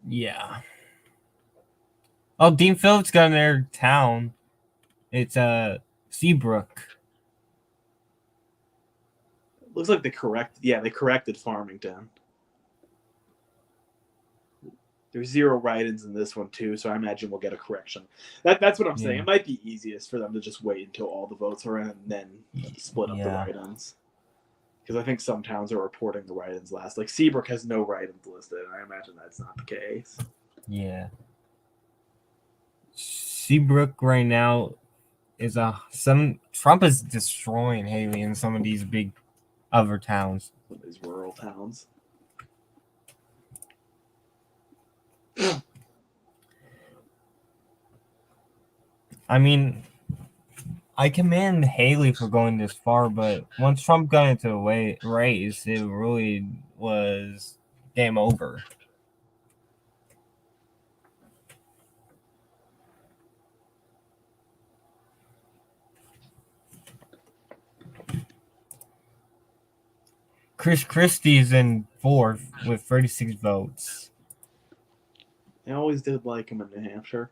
yeah. Oh, Dean Phillips got in their town. It's Seabrook. Looks like they corrected Farmington. There's 0 write-ins in this one too, so I imagine we'll get a correction. That's what I'm saying. It might be easiest for them to just wait until all the votes are in and then split up the write-ins. Because I think some towns are reporting the write-ins last. Like Seabrook has no write-ins listed, and I imagine that's not the case. Yeah. Seabrook right now is Trump is destroying Haley in some of these big other towns. Some of these rural towns. I mean, I commend Haley for going this far, but once Trump got into the race, it really was game over. Chris Christie's in 4th with 36 votes. I always did like him in New Hampshire.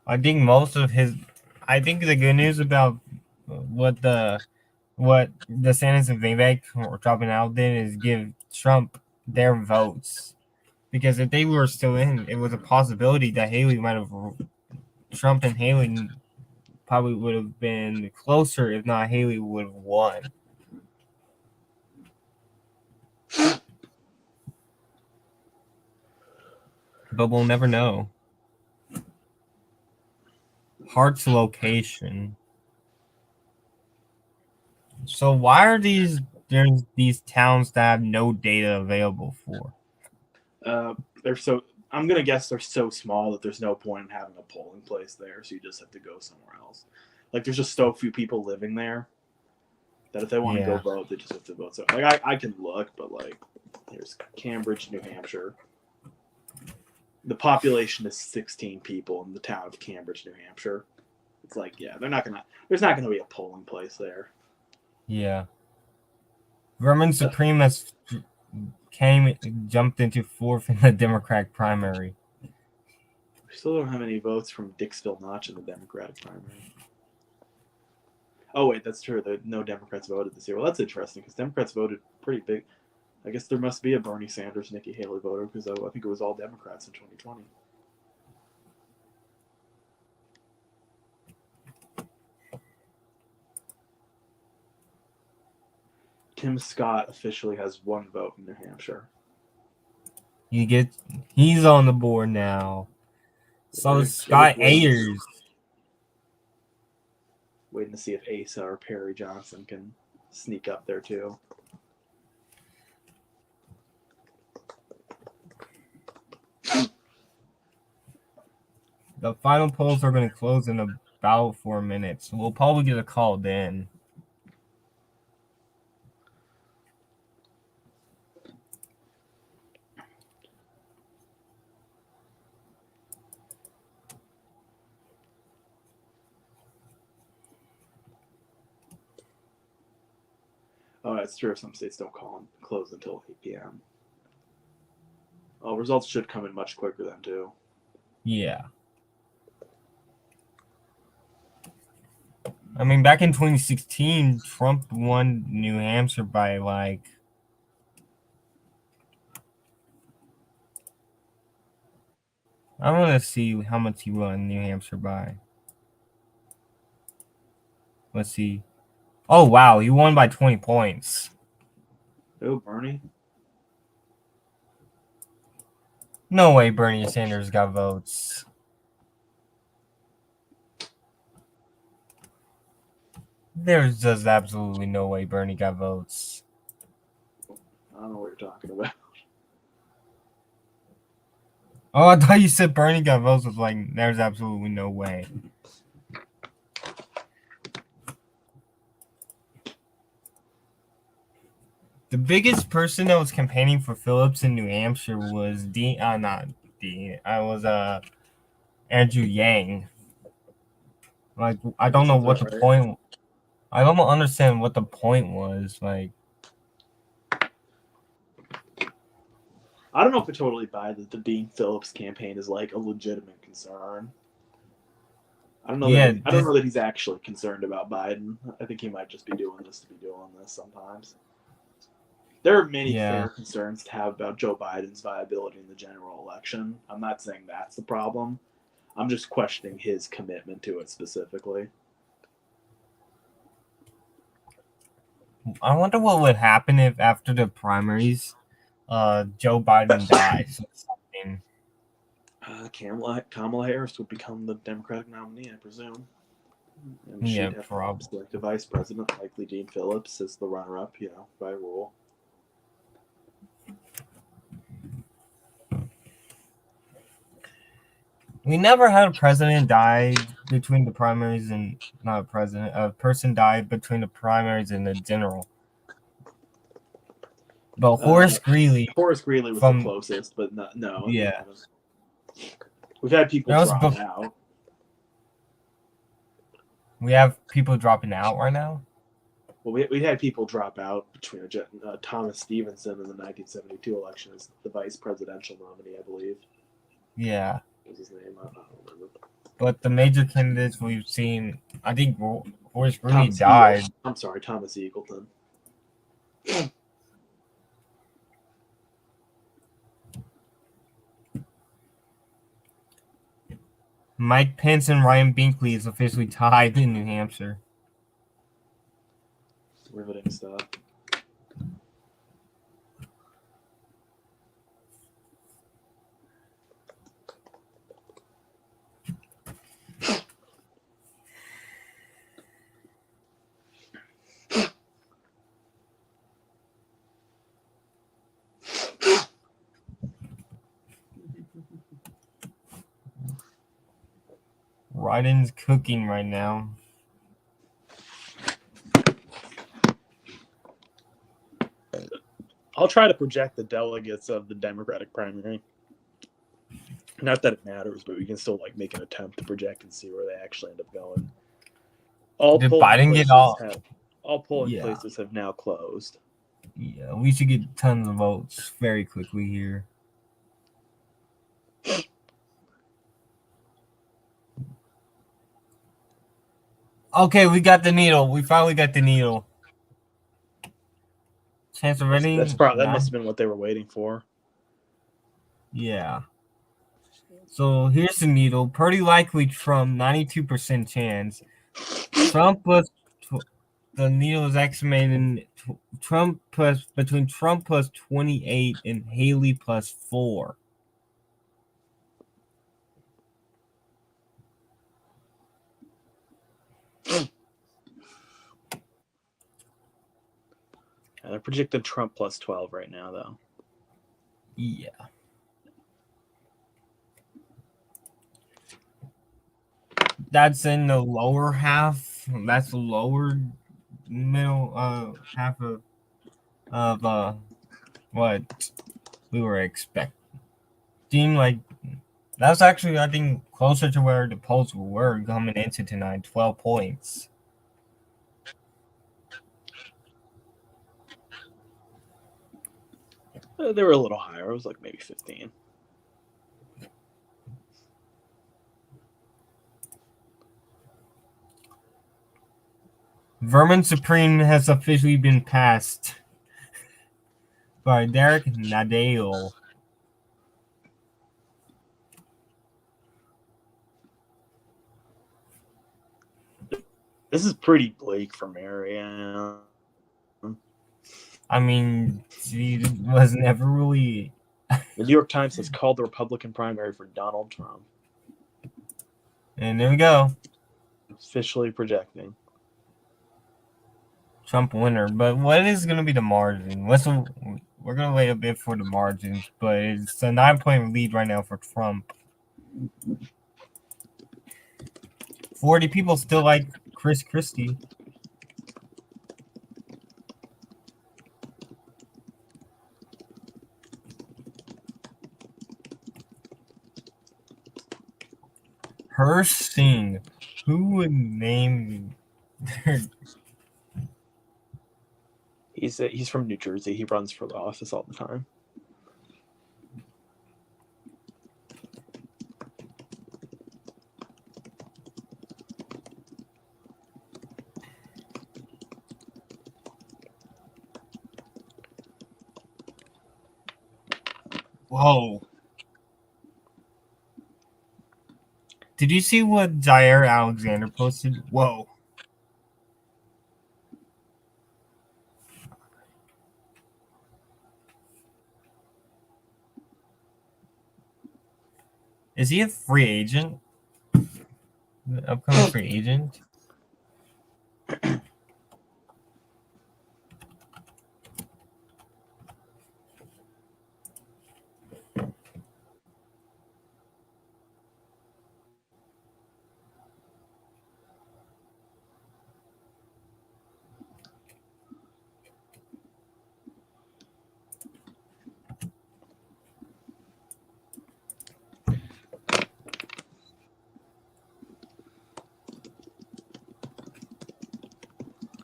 I think the good news about what DeSantis and Vivek or dropping out did is give Trump their votes. Because if they were still in, it was a possibility that Trump and Haley probably would have been closer. If not, Haley would have won. But we'll never know. Hart's location. So why are there's these towns that have no data available for? I'm gonna guess they're so small that there's no point in having a polling place there, so you just have to go somewhere else. Like there's just so few people living there that if they want to go vote, they just have to vote. So like I can look, but like here's Cambridge, New Hampshire. The population is 16 people in the town of Cambridge, New Hampshire. It's like, yeah, there's not gonna be a polling place there. Yeah. Vermin Supreme jumped into 4th in the Democratic primary. We still don't have any votes from Dixville Notch in the Democratic primary. Oh wait, that's true. No Democrats voted this year. Well, that's interesting because Democrats voted pretty big. I guess there must be a Bernie Sanders, Nikki Haley voter because I think it was all Democrats in 2020. Tim Scott officially has 1 vote in New Hampshire. He's on the board now. So Scott Ayers. Waiting to see if Asa or Perry Johnson can sneak up there too. The final polls are going to close in about 4 minutes. We'll probably get a call then. Oh, it's true. Some states don't close until 8 p.m. Oh, results should come in much quicker then too. Yeah. I mean, back in 2016, Trump won New Hampshire by like I want to see how much he won New Hampshire by. Let's see. Oh wow, you won by 20 points. Oh, Bernie. No way Bernie Sanders got votes. There's just absolutely no way Bernie got votes. I don't know what you're talking about. Oh, I thought you said Bernie got votes. I was like, there's absolutely no way. The biggest person that was campaigning for Phillips in New Hampshire was Andrew Yang. Like, I don't know what the point. I don't understand what the point was. Like, I don't know if I totally buy that the Dean Phillips campaign is like a legitimate concern. I don't know. yeah, I don't know that he's actually concerned about Biden. I think he might just be doing this to be doing this sometimes. There are many fair concerns to have about Joe Biden's viability in the general election. I'm not saying that's the problem. I'm just questioning his commitment to it specifically. I wonder what would happen if after the primaries, Joe Biden dies or something. Kamala Harris would become the Democratic nominee, I presume. And Yeah, she'd have probably. to select a vice president, likely Dean Phillips, as the runner-up, by rule. We never had a president die between the primaries and not a president. A person died between the primaries and the general. But Horace Greeley. Horace Greeley was the closest, but no. Yeah. We've had people drop out. We have people dropping out right now? Well, we had people drop out between Thomas Stevenson in the 1972 election as the vice presidential nominee, I believe. Yeah. What was his name? I don't remember. But the major candidates we've seen, I think Horace Greeley died. I'm sorry, Thomas Eagleton. Mike Pence and Ryan Binkley is officially tied in New Hampshire. Riveting stuff. Ryden's cooking right now. I'll try to project the delegates of the Democratic primary. Not that it matters, but we can still make an attempt to project and see where they actually end up going. All polling places have now closed. Yeah, we should get tons of votes very quickly here. Okay, we got the needle. We finally got the needle. Chance already? That must have been what they were waiting for. Yeah. So here's the needle. Pretty likely Trump, 92% chance. The needle is estimating between Trump plus 28 and Haley plus 4. They're projecting Trump plus 12 right now, though. Yeah. That's in the lower half. That's the lower middle half of what we were expecting. Like that was actually, I think, closer to where the polls were coming into tonight. 12 points. They were a little higher. It was maybe 15. Vermont Supreme has officially been passed by Derek Nadale. This is pretty bleak for Marianne. I mean, she was never really. The New York Times has called the Republican primary for Donald Trump. And there we go. Officially projecting. Trump winner. But what is going to be the margin? We're going to wait a bit for the margins, but it's a 9-point lead right now for Trump. 40 people still like Chris Christie. Hirsch Singh. Who would name their... He's from New Jersey. He runs for the office all the time. Whoa. Did you see what Jair Alexander posted? Whoa. Is he a free agent? Upcoming free agent?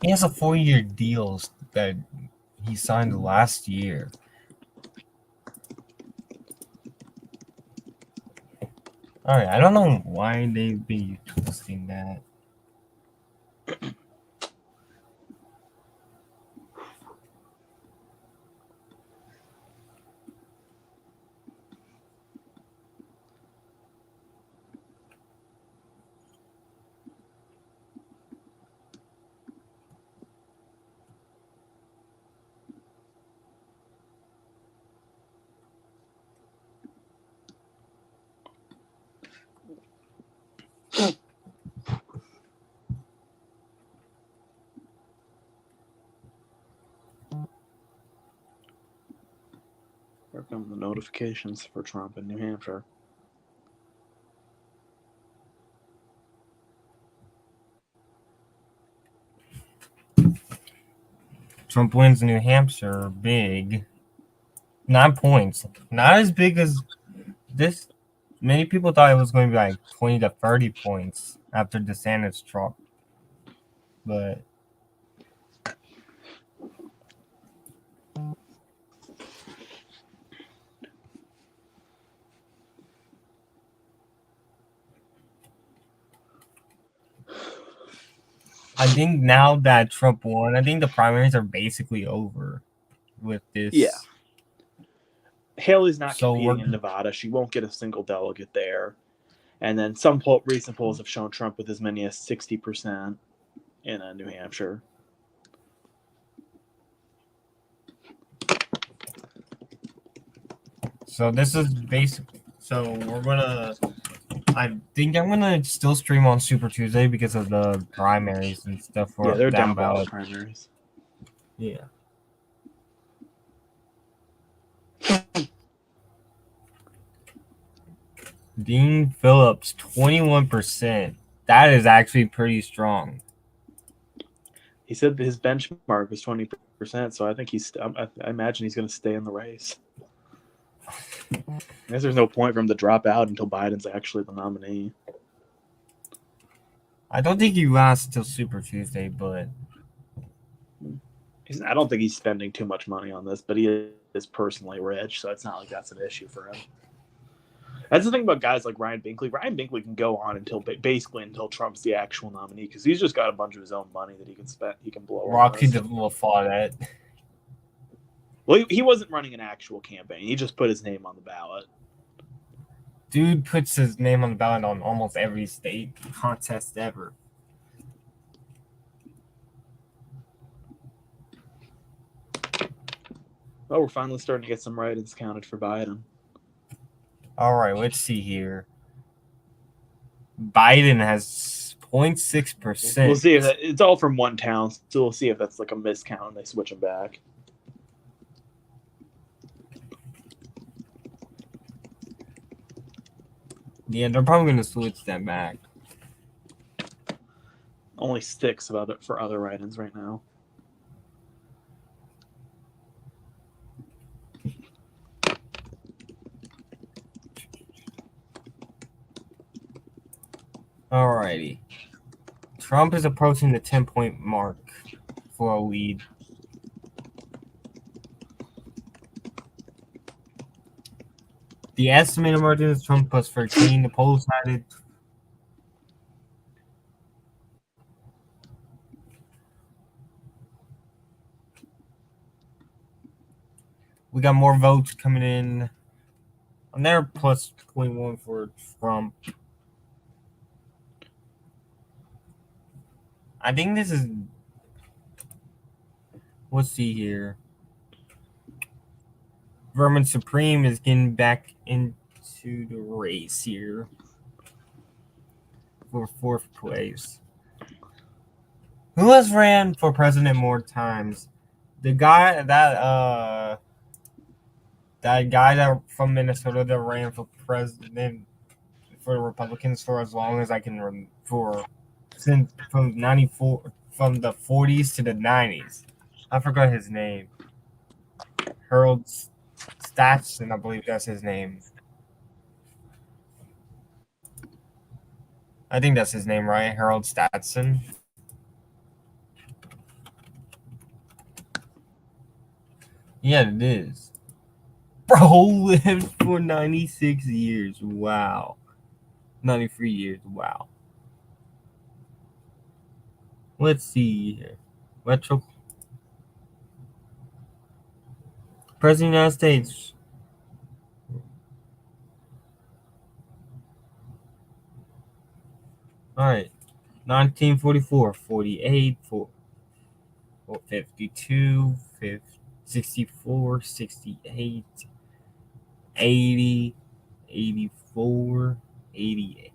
He has a 4-year deal that he signed last year. Alright, I don't know why they've been posting that. Here come the notifications for Trump in New Hampshire. Trump wins New Hampshire big. 9 points. Not as big as this. Many people thought it was going to be like 20 to 30 points after DeSantis Trump. But I think now that Trump won, I think the primaries are basically over with this. Yeah. Haley's not competing in Nevada. She won't get a single delegate there. And then some recent polls have shown Trump with as many as 60% in New Hampshire. So this is basically. So we're gonna. I think I'm gonna still stream on Super Tuesday because of the primaries and stuff. Yeah, they're down ballot primaries. Yeah. Dean Phillips, 21%. That is actually pretty strong. He said his benchmark was 20%, so I think I imagine he's going to stay in the race. I guess there's no point for him to drop out until Biden's actually the nominee. I don't think he lasts until Super Tuesday, but I don't think he's spending too much money on this, but he is personally rich, so it's not like that's an issue for him. That's the thing about guys like Ryan Binkley. Ryan Binkley can go on until Trump's the actual nominee because he's just got a bunch of his own money that he can spend. He can blow. Rocky will fought it. Well, he wasn't running an actual campaign. He just put his name on the ballot. Dude puts his name on the ballot on almost every state contest ever. Oh, we're finally starting to get some write-ins counted for Biden. All right, let's see here. Biden has 0.6%. We'll see if it's all from one town, so we'll see if that's like a miscount and they switch them back. Yeah, they're probably going to switch that back. Only sticks for other write-ins right now. Alrighty. Trump is approaching the 10-point mark for a lead. The estimated margin is Trump plus 13. The polls cited. We got more votes coming in. And they're plus 0.1 for Trump. I think this is. Let's see here. Vermont Supreme is getting back into the race here for fourth place. Who has ran for president more times? The guy that from Minnesota that ran for president for the Republicans for as long as I can remember, since from 94, from the 40s to the 90s. I forgot his name. Harold Statson, I believe that's his name. I think that's his name, right? Harold Statson. Yeah, it is. Bro lived for 96 years. Wow. 93 years. Wow. Let's see here. Retro. President of the United States. All right. 1944, 48, 52, 64, 68, 80, 84, 88.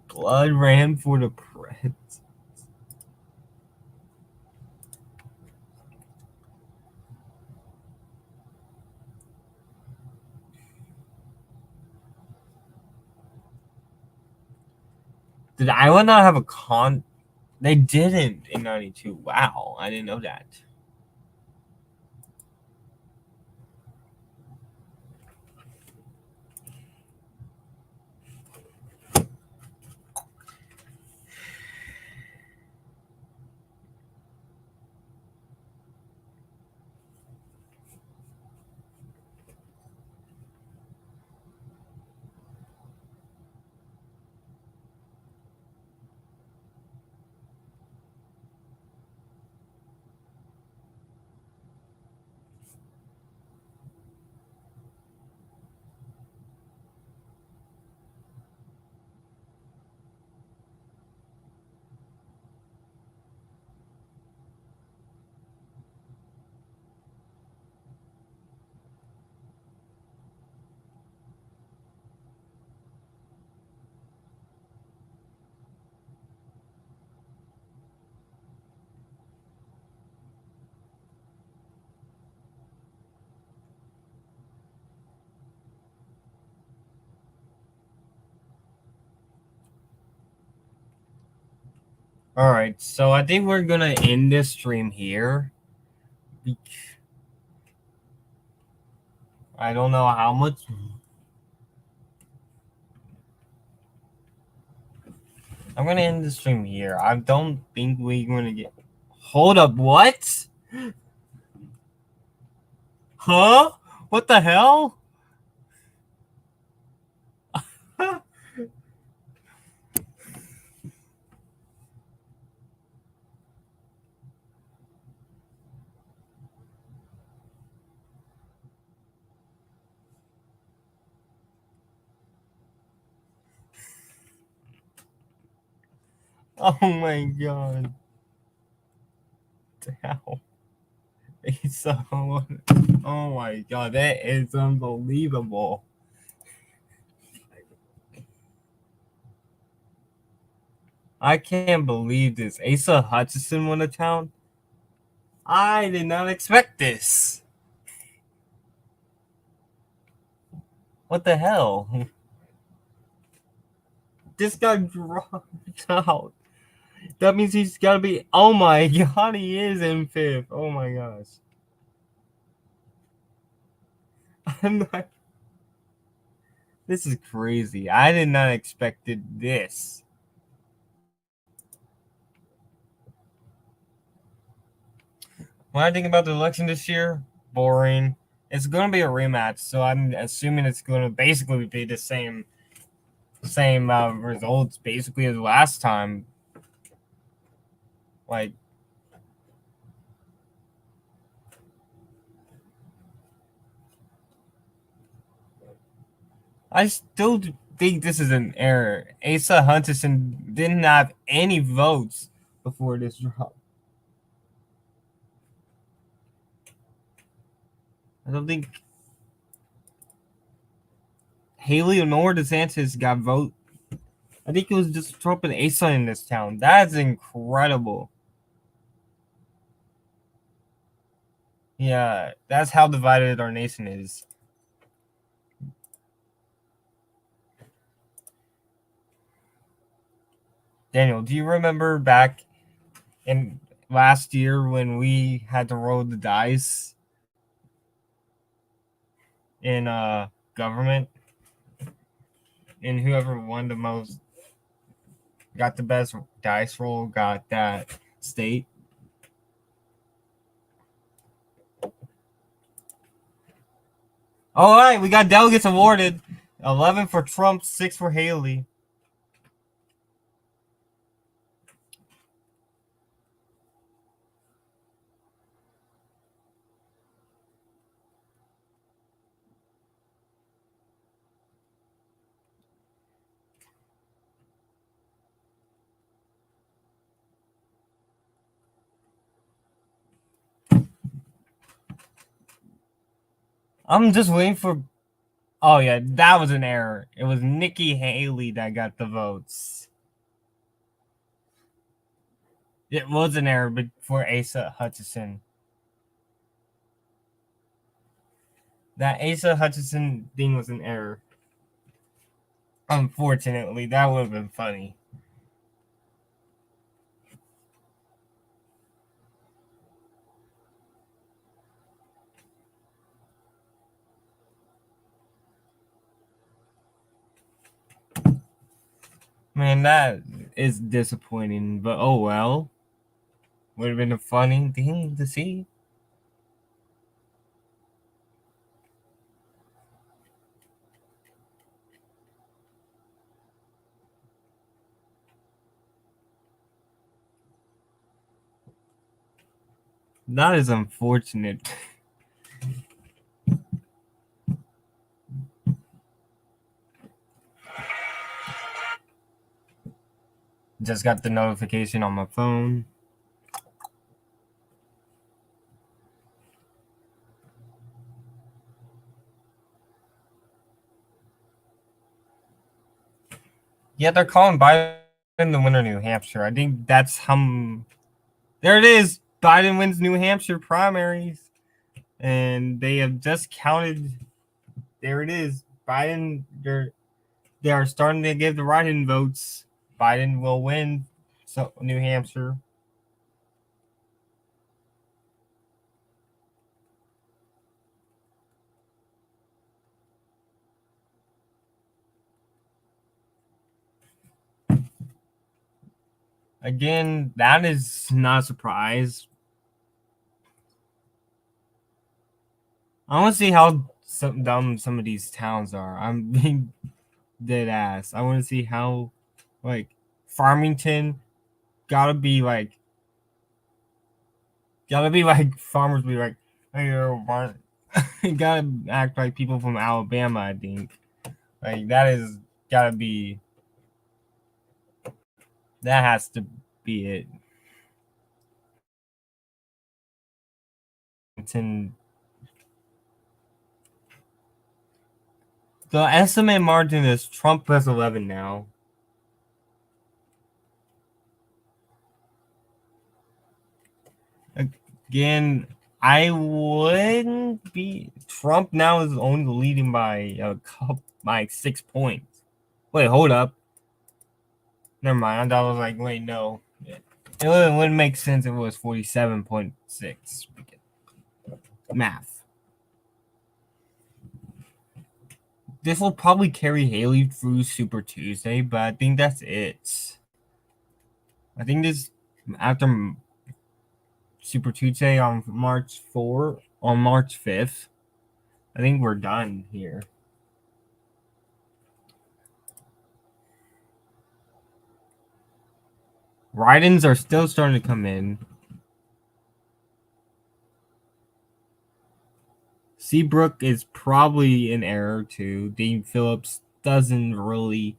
Blood ran for the president. Did Iowa not have a con? They didn't in 92. Wow, I didn't know that. All right, so I think we're gonna end this stream here. I don't know how much. I'm gonna end the stream here. I don't think we're gonna get. Hold up, what? Huh? What the hell? Oh my god. How? So, oh my god, that is unbelievable. I can't believe this. Asa Hutchinson won a town. I did not expect this. What the hell? This guy dropped out. That means he's got to be. Oh my god, he is in fifth. Oh my gosh. I'm not. This is crazy. I did not expected this. When I think about the election this year, boring. It's going to be a rematch, so I'm assuming it's going to basically be the same results basically as last time. Like, I still think this is an error. Asa Hunterson didn't have any votes before this drop. I don't think Haley nor DeSantis got vote. I think it was just Trump and Asa in this town. That's incredible. Yeah, that's how divided our nation is. Daniel, do you remember back in last year when we had to roll the dice in government, and whoever won the most got the best dice roll got that state? All right, we got delegates awarded. 11 for Trump, 6 for Haley. I'm just waiting for. Oh yeah, that was an error. It was Nikki Haley that got the votes. It was an error for Asa Hutchinson. That Asa Hutchinson thing was an error. Unfortunately, that would have been funny. Man, that is disappointing, but oh well. Would have been a funny thing to see. That is unfortunate. Just got the notification on my phone. Yeah, they're calling Biden the winner of New Hampshire. I think that's how. There it is. Biden wins New Hampshire primaries. And they have just counted. There it is. Biden, they are starting to give the write-in votes. Biden will win New Hampshire. Again, that is not a surprise. I want to see how dumb some of these towns are. I'm being dead ass. I want to see how, like, Farmington gotta be like farmers be like, hey, gotta act like people from Alabama. I think like that is gotta be that has to be it. The estimate margin is Trump has 11 now. Again, I wouldn't be. Trump now is only leading by by 6 points. Wait, hold up. Never mind. I was like, wait, no. It wouldn't make sense if it was 47.6. Math. This will probably carry Haley through Super Tuesday, but I think that's it. I think this after Super Tuesday on March 5th, I think we're done here. Write-ins are still starting to come in. Seabrook is probably in error too. Dean Phillips doesn't really.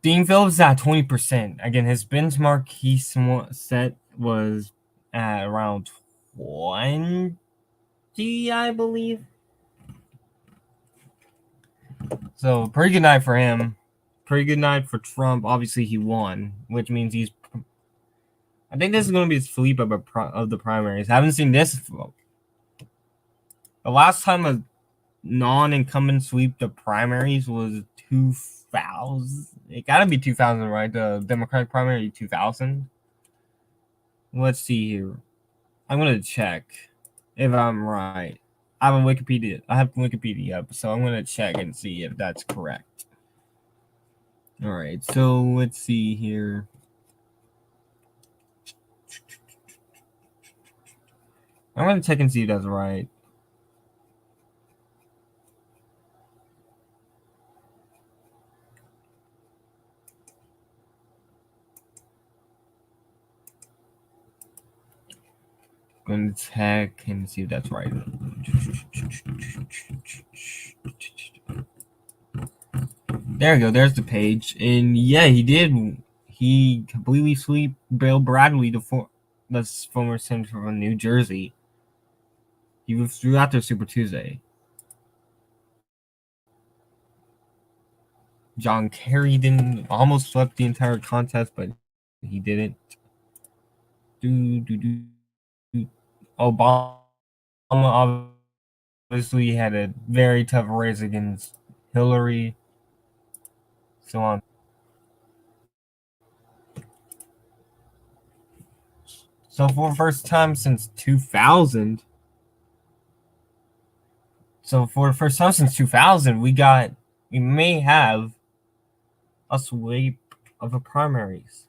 Dean Phillips is at 20%. Again, his benchmark he set was at around 20, I believe. So, pretty good night for him. Pretty good night for Trump. Obviously, he won, which means he's. I think this is going to be his sweep of the primaries. I haven't seen this. The last time a non-incumbent sweep the primaries was 2000. It got to be 2000, right? The Democratic primary 2000. Let's see here. I'm going to check if I'm right. I have Wikipedia up, so I'm going to check and see if that's correct. All right, so let's see here. I'm going to check and see if that's right. Going to check and see if that's right. There we go. There's the page. And yeah, he did. He completely swept Bill Bradley, the former senator from New Jersey. He withdrew after Super Tuesday. John Kerry almost swept the entire contest, but he didn't. Obama obviously had a very tough race against Hillary. So on. So for the first time since 2000. So for the first time since 2000, we may have a sweep of the primaries.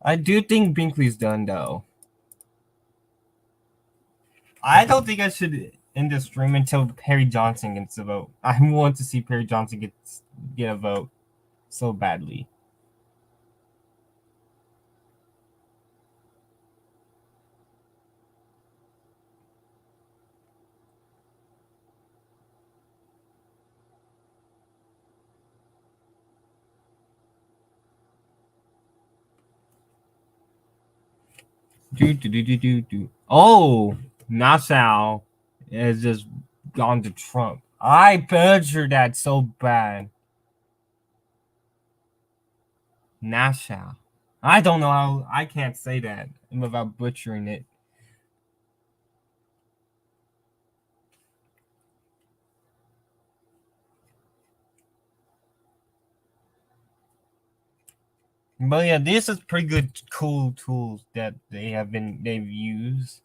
I do think Binkley's done, though. I don't think I should end the stream until Perry Johnson gets a vote. I want to see Perry Johnson get a vote so badly. Oh, Nassau has just gone to Trump. I butchered that so bad. Nassau. I don't know how I can't say that without butchering it. But yeah, this is pretty good, cool tools that they've used.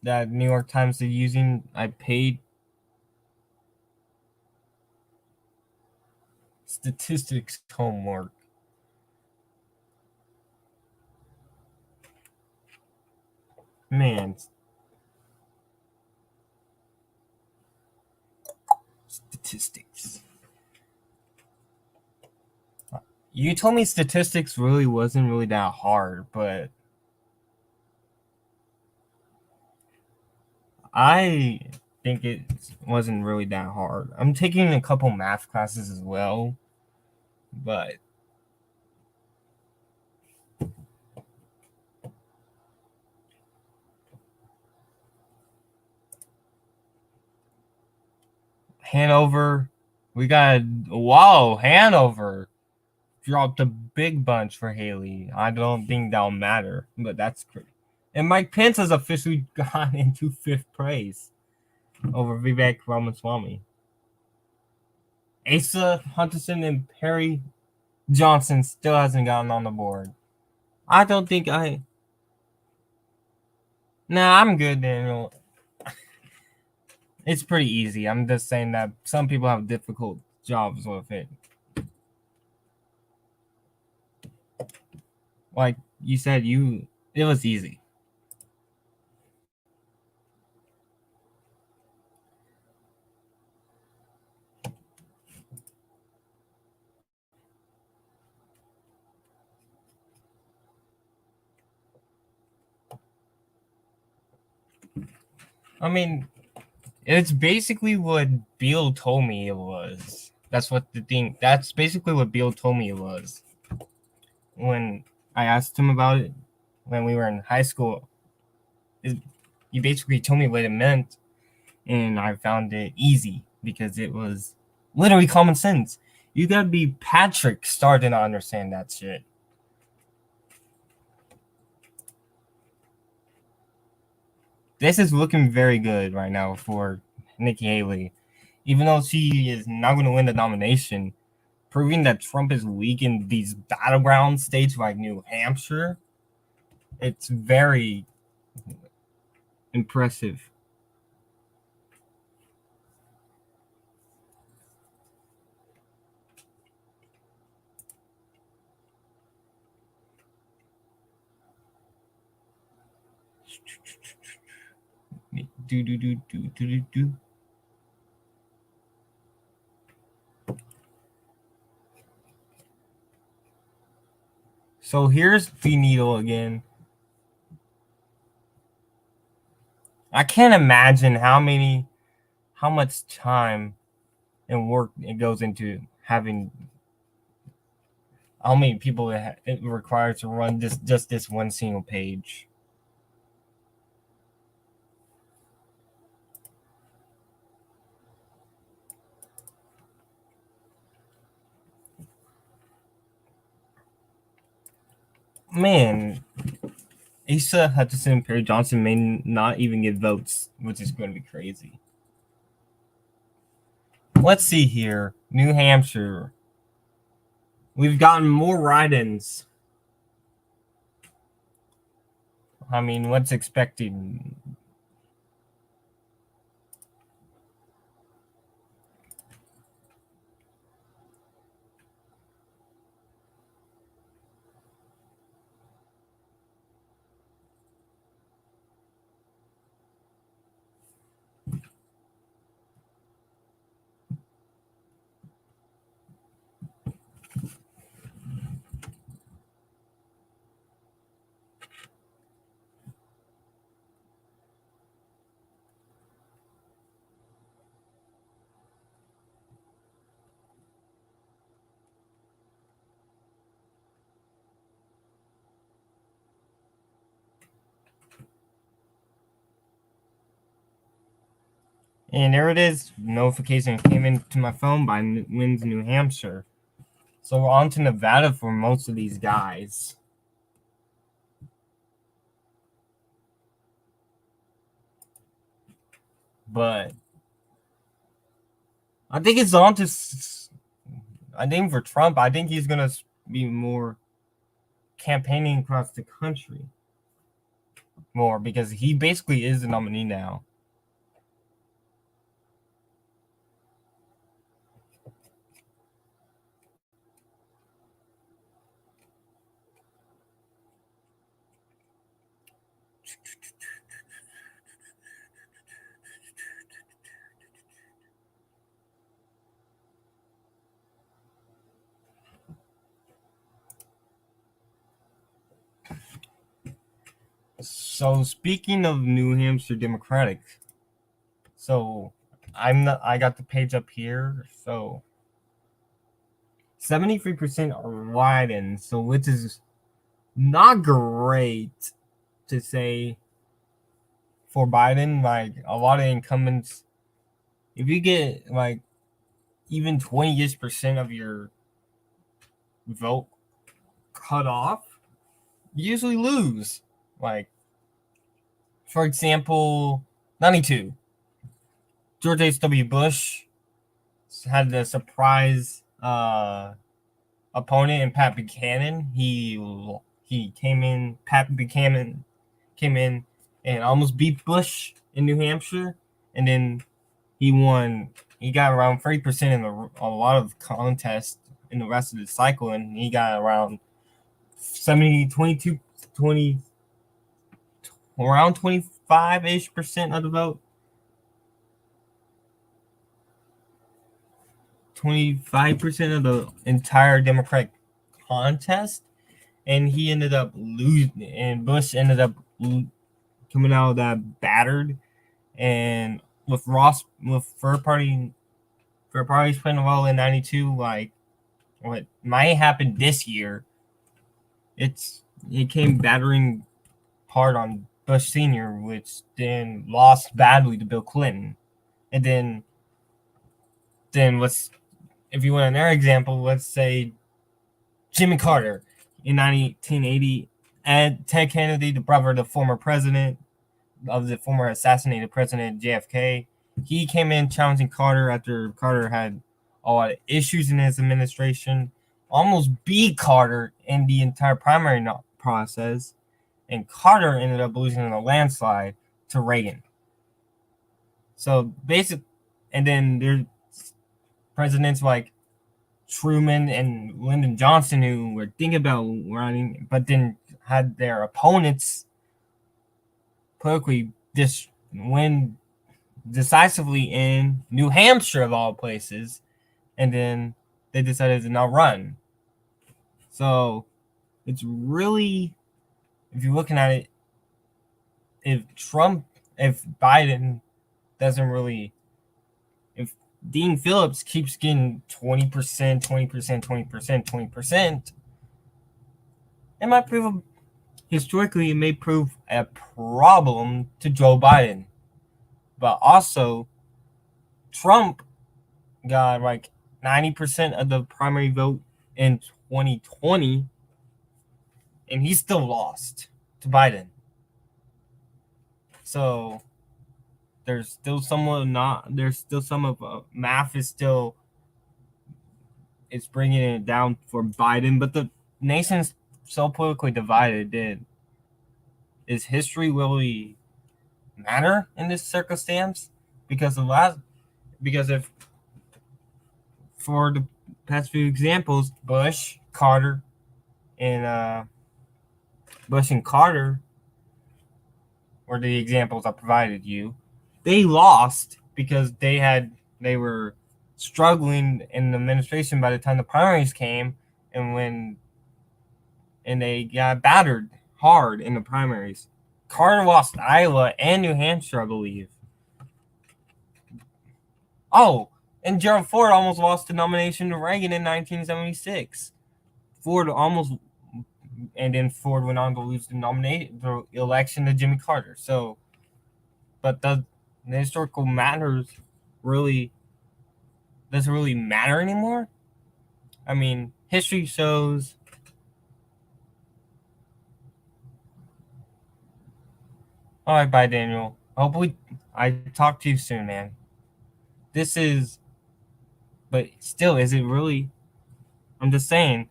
That New York Times is using. I paid statistics homework. Man. Statistics. You told me statistics wasn't really that hard, but think it wasn't really that hard. I'm taking a couple math classes as well, but Hanover, we got Hanover dropped a big bunch for Haley. I don't think that'll matter, but that's crazy. And Mike Pence has officially gone into fifth place over Vivek Ramaswamy. Asa Hunterson and Perry Johnson still hasn't gotten on the board. I don't think I. Nah, I'm good, Daniel. It's pretty easy. I'm just saying that some people have difficult jobs with it. Like you said, it was easy. I mean, it's basically what Beal told me it was. That's basically what Beal told me it was. When I asked him about it when we were in high school, he basically told me what it meant, and I found it easy because it was literally common sense. You gotta be Patrick starting to understand that shit. This is looking very good right now for Nikki Haley. Even though she is not going to win the nomination, proving that Trump is weak in these battleground states like New Hampshire, it's very impressive. Do. So here's the needle again. I can't imagine how much time and work it goes into having how many people it requires to run just this one single page. Man, Asa Hutchinson and Perry Johnson may not even get votes, which is going to be crazy. Let's see here. New Hampshire. We've gotten more write-ins. I mean, what's expected? And there it is. Notification came into my phone by Wins New Hampshire. So we're on to Nevada for most of these guys. But I think it's on to. I think for Trump, I think he's going to be more campaigning across the country more because he basically is the nominee now. So speaking of New Hampshire Democratic, So I got the page up here. So 73% are Biden, so which is not great to say for Biden. Like a lot of incumbents, if you get like even 20% of your vote cut off, you usually lose. Like, for example, 92. George H.W. Bush had the surprise opponent in Pat Buchanan. He came in. Pat Buchanan came in and almost beat Bush in New Hampshire, and then he won. He got around 30% in a lot of contests in the rest of the cycle, and he got around 70, 22, 20, around 25-ish% of the vote. 25% of the entire Democratic contest, and he ended up losing, and Bush ended up coming out of that battered, and with Fur Party's playing a role in 92, like what might happen this year, it came battering hard on Bush Sr., which then lost badly to Bill Clinton. And then if you want another example, let's say Jimmy Carter in 1980, and Ted Kennedy, the brother of the former president, of the former assassinated president JFK, he came in challenging Carter after Carter had a lot of issues in his administration, almost beat Carter in the entire primary process, and Carter ended up losing in a landslide to Reagan. So basically, and then there's presidents like Truman and Lyndon Johnson who were thinking about running, but then had their opponents politically win decisively in New Hampshire of all places, and then they decided to not run. So it's really, if you're looking at it, if Biden doesn't really, if Dean Phillips keeps getting 20%, 20%, 20%, 20%, it might prove, historically, it may prove a problem to Joe Biden. But also, Trump got like 90% of the primary vote in 2020, and he still lost to Biden. So there's still some of math is still, it's bringing it down for Biden, but the nation's so politically divided. Is history really matter in this circumstance? Because if for the past few examples, Bush and Carter were the examples I provided you. They lost because they were struggling in the administration by the time the primaries came, and they got battered hard in the primaries. Carter lost Iowa and New Hampshire, I believe. Oh, and Gerald Ford almost lost the nomination to Reagan in 1976. And then Ford went on to lose the election to Jimmy Carter. So, but the historical matters really doesn't really matter anymore. I mean, history shows. All right, bye, Daniel. Hopefully, I talk to you soon, man. But still, is it really? I'm just saying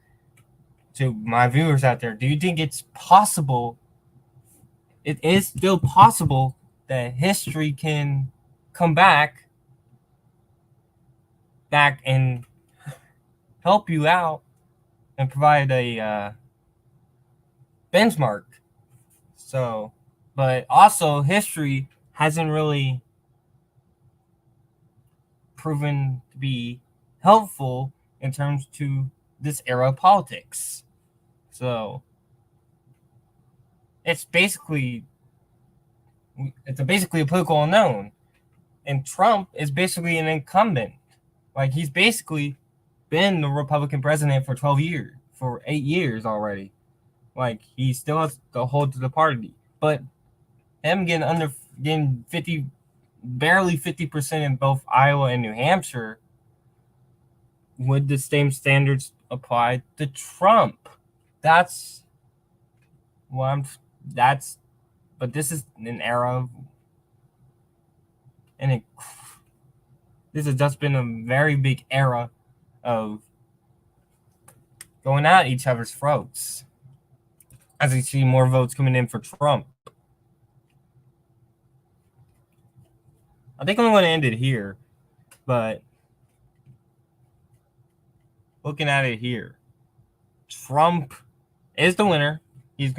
to my viewers out there, do you think it's possible? It is still possible that history can come back and help you out and provide a benchmark. So, but also history hasn't really proven to be helpful in terms to this era of politics. So it's basically a political unknown. And Trump is basically an incumbent. Like, he's basically been the Republican president for 12 years, for 8 years already. Like, he still has the hold to the party. But him getting barely 50% in both Iowa and New Hampshire, would the same standards apply to Trump? But this is an era of, this has just been a very big era of going at each other's throats as we see more votes coming in for Trump. I think I'm going to end it here, but looking at it here, Trump is the winner. He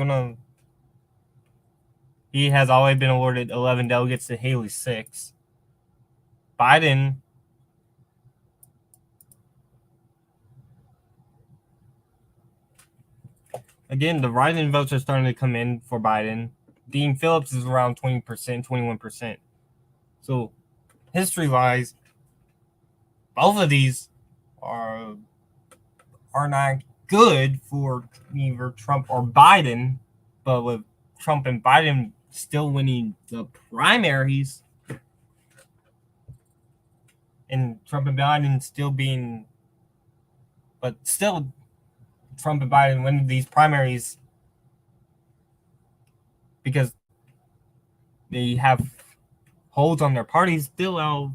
has already been awarded 11 delegates to Haley's 6. Biden, again, the write-in votes are starting to come in for Biden. Dean Phillips is around 20%, 21%. So, history-wise, both of these are not good for either Trump or Biden, but with Trump and Biden still winning the primaries, and Trump and Biden Trump and Biden win these primaries because they have holds on their parties still out.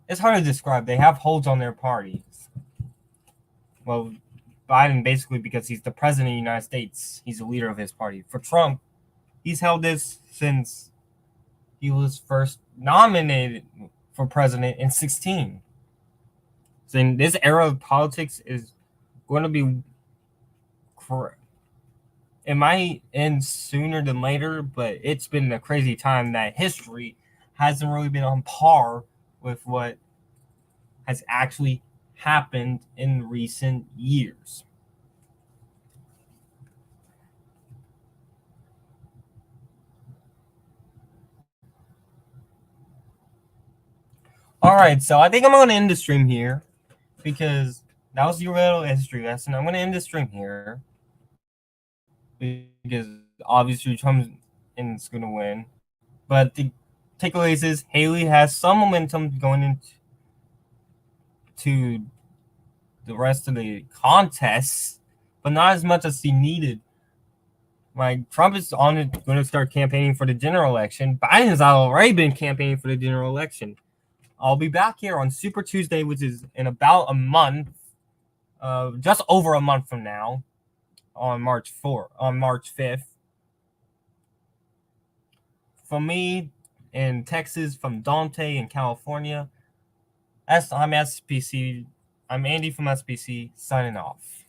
It's hard to describe. They have holds on their parties. Well, Biden basically because he's the president of the United States. He's the leader of his party. For Trump, he's held this since he was first nominated for president in 2016. So in this era of politics is going to be, it might end sooner than later, but it's been a crazy time that history hasn't really been on par with what has actually happened in recent years. All right, so I think I'm going to end the stream here because that was your little history lesson. I'm going to end the stream here because obviously Trump is going to win. But the takeaways is Haley has some momentum going into the rest of the contests, but not as much as he needed. Like, Trump is going to start campaigning for the general election. Biden has already been campaigning for the general election. I'll be back here on Super Tuesday, which is in about a month, just over a month from now, on March 5th. From me in Texas, from Dante in California, I'm SPC. I'm Andy from SPC, signing off.